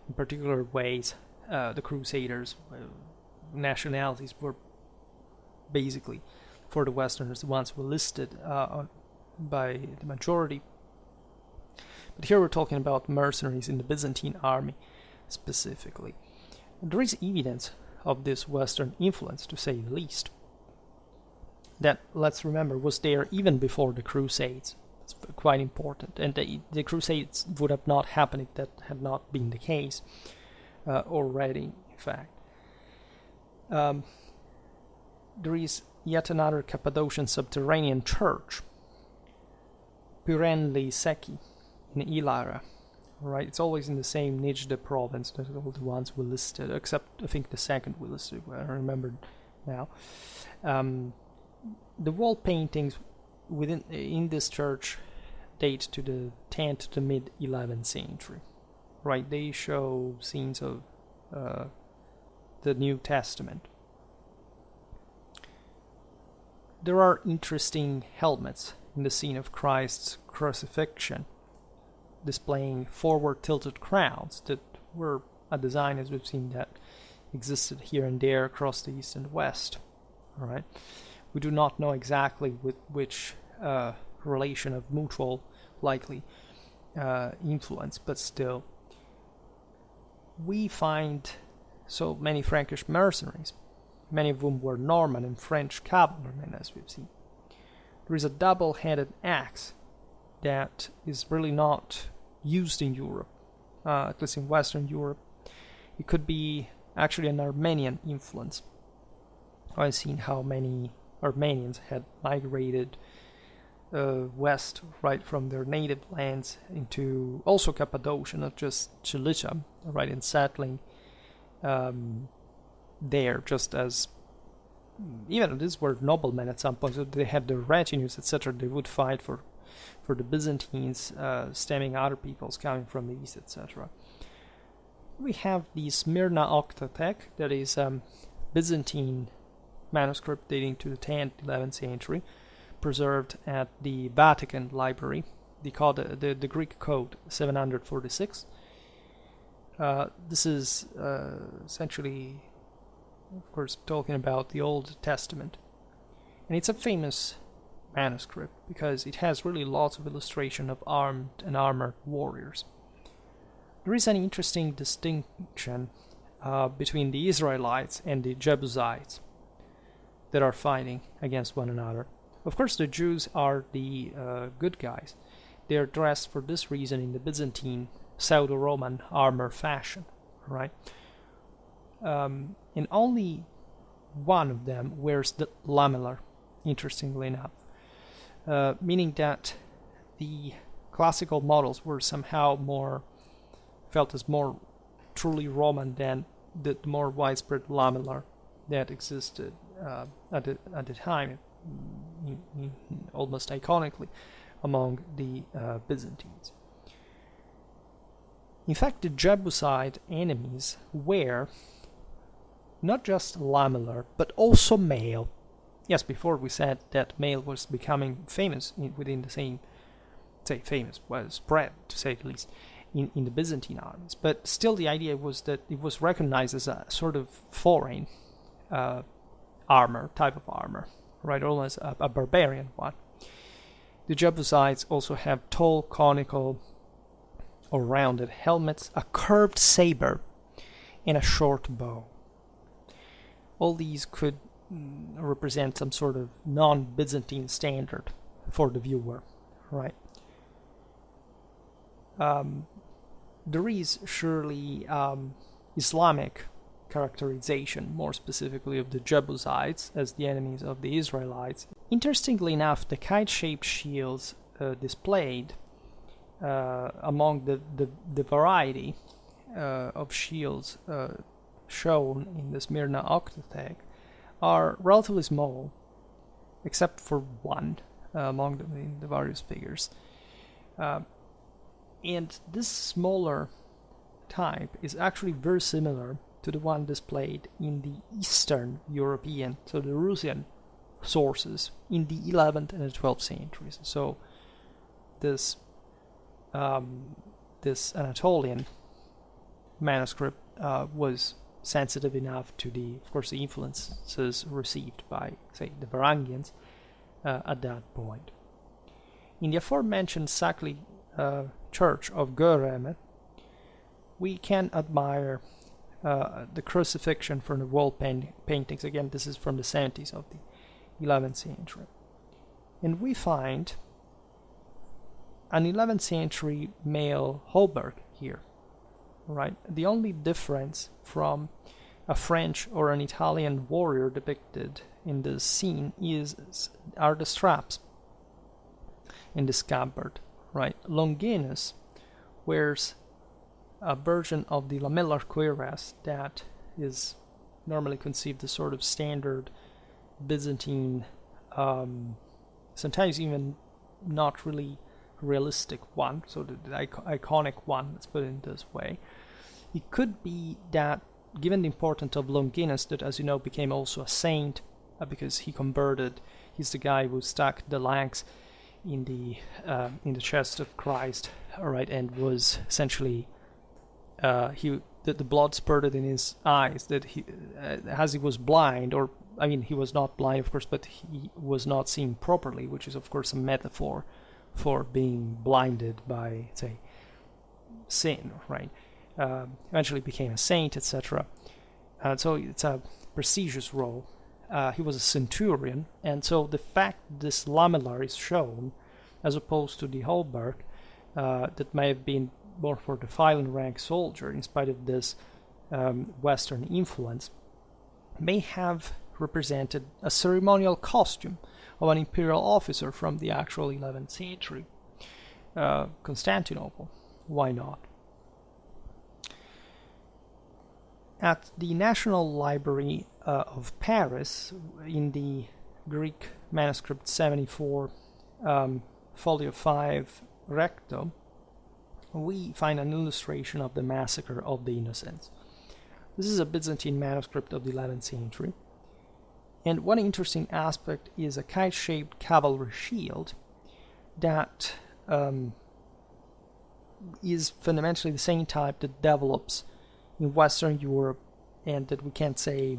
in particular ways. The Crusaders' nationalities were basically, for the Westerners, the ones who were listed by the majority. But here we're talking about mercenaries in the Byzantine army specifically. There is evidence of this Western influence, to say the least, that, let's remember, was there even before the Crusades. It's quite important, and the Crusades would have not happened if that had not been the case already, in fact. There is yet another Cappadocian subterranean church, Pyrenli Seki, in Ilara. Right, it's always in the same Nijde province. That's all the ones we listed, except I think the second we listed. I remember now. The wall paintings in this church date to the 10th to the mid 11th century. Right, they show scenes of the New Testament. There are interesting helmets in the scene of Christ's crucifixion, displaying forward tilted crowns that were a design, as we've seen, that existed here and there across the east and west. All right, we do not know exactly with which relation of mutual likely influence, but still we find so many Frankish mercenaries, many of whom were Norman and French cavalrymen, as we've seen. There is a double-headed axe that is really not used in Europe, at least in Western Europe. It could be actually an Armenian influence. I've seen how many Armenians had migrated west, right from their native lands into also Cappadocia, not just Cilicia, right, and settling there, just as even these were noblemen at some point, so they had their retinues, etc. They would fight for the Byzantines, stemming other peoples coming from the east, etc. We have the Smyrna Octatec, that is Byzantine manuscript dating to the 10th, 11th century, preserved at the Vatican Library, the Greek Code 746. This is essentially, of course, talking about the Old Testament. And it's a famous manuscript because it has really lots of illustration of armed and armored warriors. There is an interesting distinction between the Israelites and the Jebusites that are fighting against one another. Of course, the Jews are the good guys. They are dressed for this reason in the Byzantine Pseudo-Roman armor fashion, right? And only one of them wears the lamellar, interestingly enough, meaning that the classical models were somehow felt as more truly Roman than the more widespread lamellar that existed at the time, almost iconically, among the Byzantines. In fact, the Jebusite enemies were not just lamellar, but also male. Yes, before we said that male was becoming famous within the same, spread, to say the least, in the Byzantine armies. But still, the idea was that it was recognized as a sort of foreign type of armor, right? Almost a barbarian one. The Jebusites also have tall, conical, or rounded helmets, a curved saber, and a short bow. All these could represent some sort of non-Byzantine standard for the viewer, right? There is surely Islamic characterization, more specifically of the Jebusites as the enemies of the Israelites. Interestingly enough, the kite-shaped shields displayed among the variety of shields shown in the Smyrna octathec are relatively small, except for one among the various figures. And this smaller type is actually very similar to the one displayed in the Eastern European, so the Russian sources in the 11th and the 12th centuries. So this Anatolian manuscript was sensitive enough to the influences received by, say, the Varangians at that point. In the aforementioned Sakli church of Göreme, we can admire the crucifixion from the wall paintings. Again, this is from the 70s of the 11th century. And we find an 11th century male hauberk here, right? The only difference from a French or an Italian warrior depicted in this scene are the straps in the scabbard, right? Longinus wears a version of the lamellar cuirass that is normally conceived as sort of standard Byzantine, sometimes even not really realistic one, so the iconic one, let's put it in this way. It could be that, given the importance of Longinus, that, as you know, became also a saint because he converted. He's the guy who stuck the lance in the chest of Christ, all right, and was essentially the blood spurted in his eyes. That he, as he was blind, or I mean, he was not blind, of course, but he was not seeing properly, which is, of course, a metaphor for being blinded by, say, sin, right? Eventually became a saint, etc. So it's a prestigious role. He was a centurion, and so the fact this lamellar is shown, as opposed to the hauberk, that may have been more for the filing rank soldier, in spite of this Western influence, may have represented a ceremonial costume of an imperial officer from the actual 11th century. Constantinople, why not? At the National Library of Paris, in the Greek manuscript 74, folio 5, recto, we find an illustration of the massacre of the innocents. This is a Byzantine manuscript of the 11th century. And one interesting aspect is a kite-shaped cavalry shield that is fundamentally the same type that develops in Western Europe, and that we can't say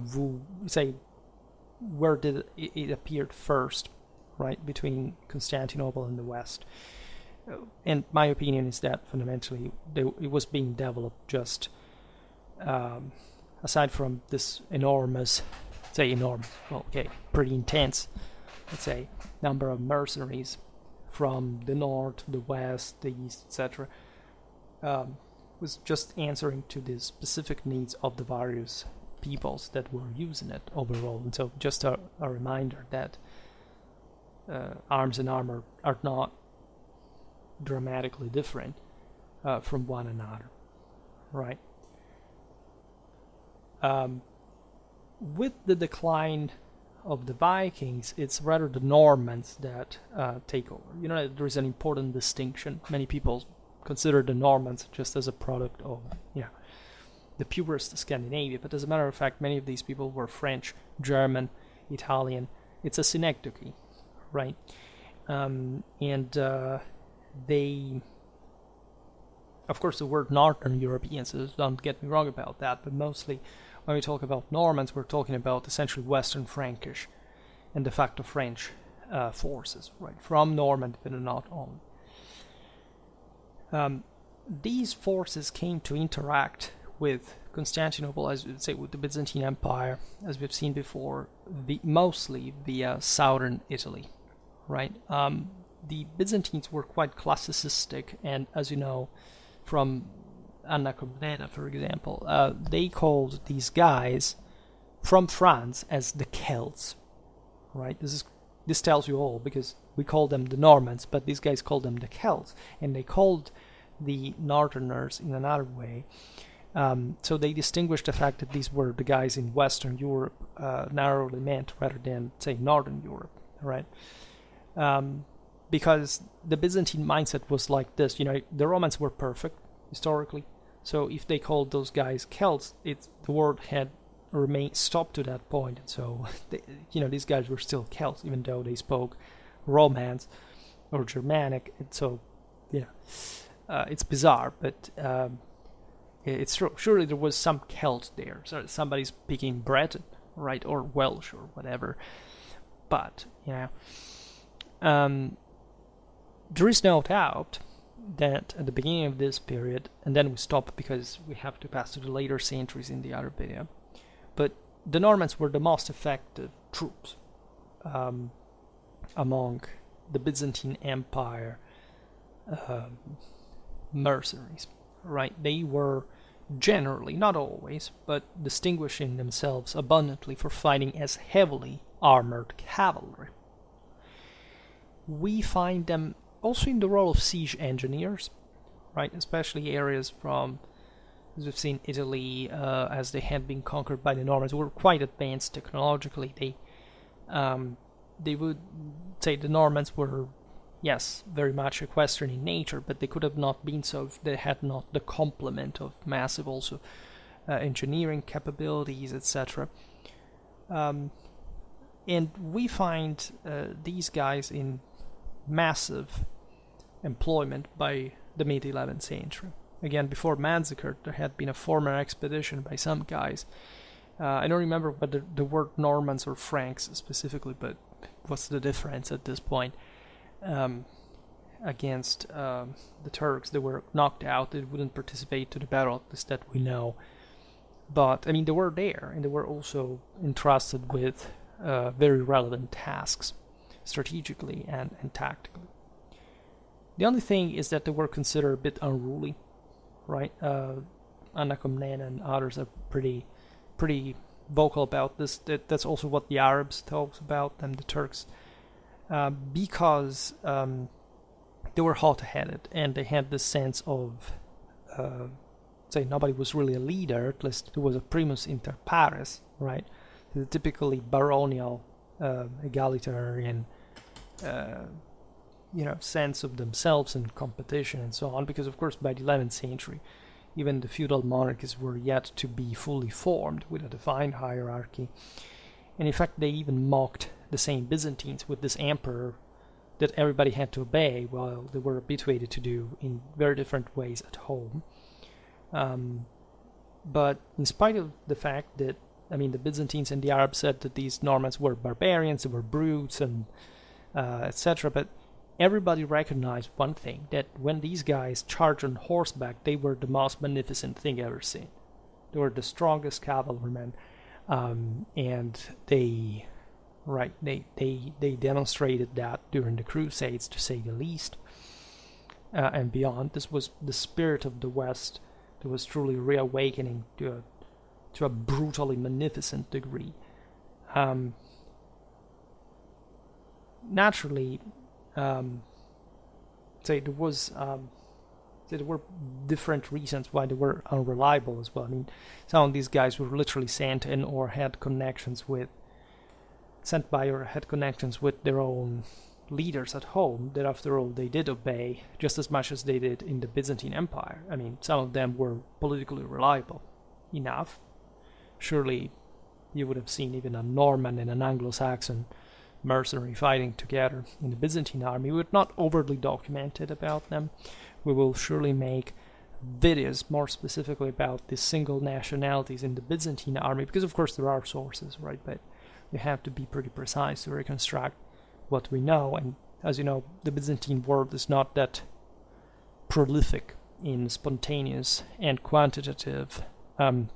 where did it appeared first, right, between Constantinople and the West. And my opinion is that fundamentally it was being developed just aside from this pretty intense, let's say, number of mercenaries from the north, the west, the east, etc. Was just answering to the specific needs of the various peoples that were using it overall. And so just a reminder that arms and armor are not dramatically different from one another, right? With the decline of the Vikings, it's rather the Normans that take over. You know, there is an important distinction. Many people consider the Normans just as a product of, the purest Scandinavia, but as a matter of fact, many of these people were French, German, Italian. It's a synecdoche, right? They, of course, the word Northern Europeans, so don't get me wrong about that, but mostly when we talk about Normans, we're talking about essentially Western Frankish and de facto French forces, right? From Normandy, but not only. These forces came to interact with Constantinople, as we'd say, with the Byzantine Empire, as we've seen before, mostly via southern Italy, right? The Byzantines were quite classicistic, and as you know, from Anna Komnena, for example, they called these guys from France as the Celts, right? This tells you all, because we call them the Normans, but these guys called them the Celts, and they called the Northerners in another way. So they distinguished the fact that these were the guys in Western Europe, narrowly meant, rather than, say, Northern Europe, right? Because the Byzantine mindset was like this, the Romans were perfect, historically, so if they called those guys Celts, the word had remained stopped to that point, and so, these guys were still Celts, even though they spoke Romance or Germanic, and so, it's bizarre, but it's true. Surely there was some Celt there, so somebody speaking Breton, right, or Welsh or whatever, but, there is no doubt that at the beginning of this period, and then we stop because we have to pass to the later centuries in the other video, but the Normans were the most effective troops among the Byzantine Empire mercenaries, right? They were generally, not always, but distinguishing themselves abundantly for fighting as heavily armored cavalry. We find them also in the role of siege engineers, right? Especially areas from, as we've seen, Italy, as they had been conquered by the Normans, were quite advanced technologically. They would say the Normans were, yes, very much equestrian in nature, but they could have not been so if they had not the complement of massive also engineering capabilities, etc. And we find these guys in massive employment by the mid-11th century. Again, before Manzikert, there had been a former expedition by some guys. I don't remember whether the word Normans or Franks specifically, but what's the difference at this point? Against the Turks. They were knocked out. They wouldn't participate to the battle, at least that we know. But, they were there, and they were also entrusted with very relevant tasks, strategically and tactically. The only thing is that they were considered a bit unruly, right? Anna Komnena and others are pretty vocal about this. That's also what the Arabs talk about, and the Turks, because they were hot-headed, and they had this sense of, say, nobody was really a leader, at least there was a primus inter pares, right? The typically baronial, egalitarian, sense of themselves and competition and so on, because of course by the 11th century even the feudal monarchies were yet to be fully formed with a defined hierarchy, and in fact they even mocked the same Byzantines with this emperor that everybody had to obey, while they were habituated to do in very different ways at home. But in spite of the fact that, the Byzantines and the Arabs said that these Normans were barbarians, they were brutes, and etc., but everybody recognized one thing, that when these guys charged on horseback, they were the most magnificent thing ever seen. They were the strongest cavalrymen, and they demonstrated that during the Crusades, to say the least, and beyond. This was the spirit of the West that was truly reawakening to to a brutally magnificent degree. Naturally, there were different reasons why they were unreliable as well. I mean, some of these guys were literally sent in or had connections with their own leaders at home, that after all they did obey just as much as they did in the Byzantine Empire. I mean, some of them were politically reliable enough. Surely you would have seen even a Norman and an Anglo-Saxon mercenary fighting together in the Byzantine army. We're not overly documented about them. We will surely make videos more specifically about the single nationalities in the Byzantine army, because of course there are sources, right? But we have to be pretty precise to reconstruct what we know. And as you know, the Byzantine world is not that prolific in spontaneous and quantitative and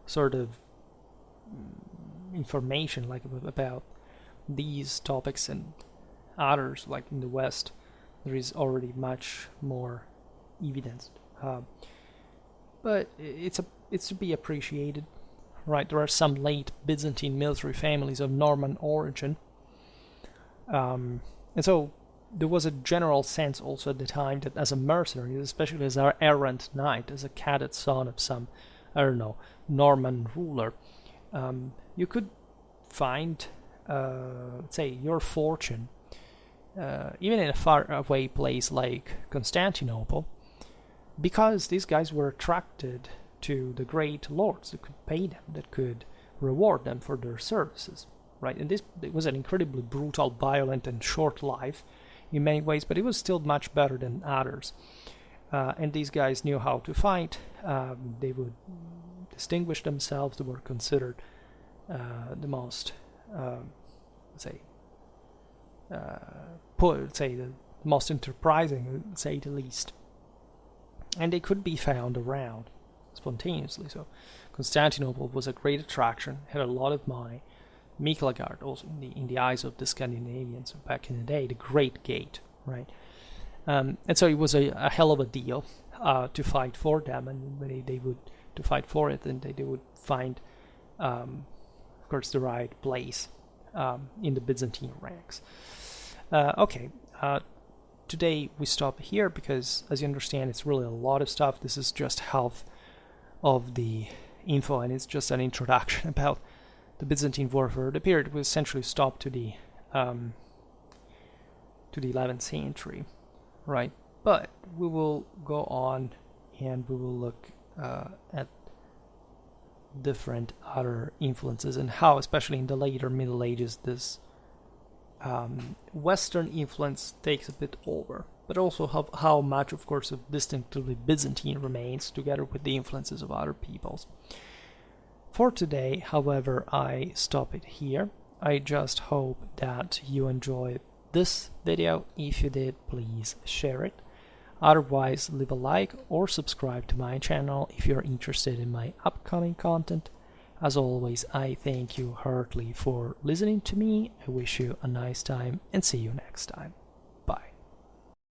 sort of information like about these topics and others. Like in the West, there is already much more evidence, but it's to be appreciated, right? There are some late Byzantine military families of Norman origin, and so there was a general sense also at the time that as a mercenary, especially as an errant knight, as a cadet son of some, I don't know, Norman ruler, you could find, say, your fortune even in a far away place like Constantinople, because these guys were attracted to the great lords that could pay them, that could reward them for their services, right? And it was an incredibly brutal, violent, and short life in many ways, but it was still much better than others. And these guys knew how to fight. They would distinguish themselves. They were considered the most, the most enterprising, say the least. And they could be found around spontaneously. So Constantinople was a great attraction, had a lot of money. Miklagard, also in the eyes of the Scandinavians back in the day, the Great Gate, right? And so it was a hell of a deal to fight for them, and they would to fight for it, and they would find, of course, the right place in the Byzantine ranks. Today we stop here because, as you understand, it's really a lot of stuff. This is just half of the info, and it's just an introduction about the Byzantine warfare. The period was essentially stopped to the 11th century, right? But we will go on and we will look at different other influences and how, especially in the later Middle Ages, this Western influence takes a bit over, but also how much, of course, of distinctively Byzantine remains, together with the influences of other peoples. For today, however, I stop it here. I just hope that you enjoyed this video. If you did, please share it. Otherwise, leave a like or subscribe to my channel if you're interested in my upcoming content. As always, I thank you heartily for listening to me. I wish you a nice time and see you next time.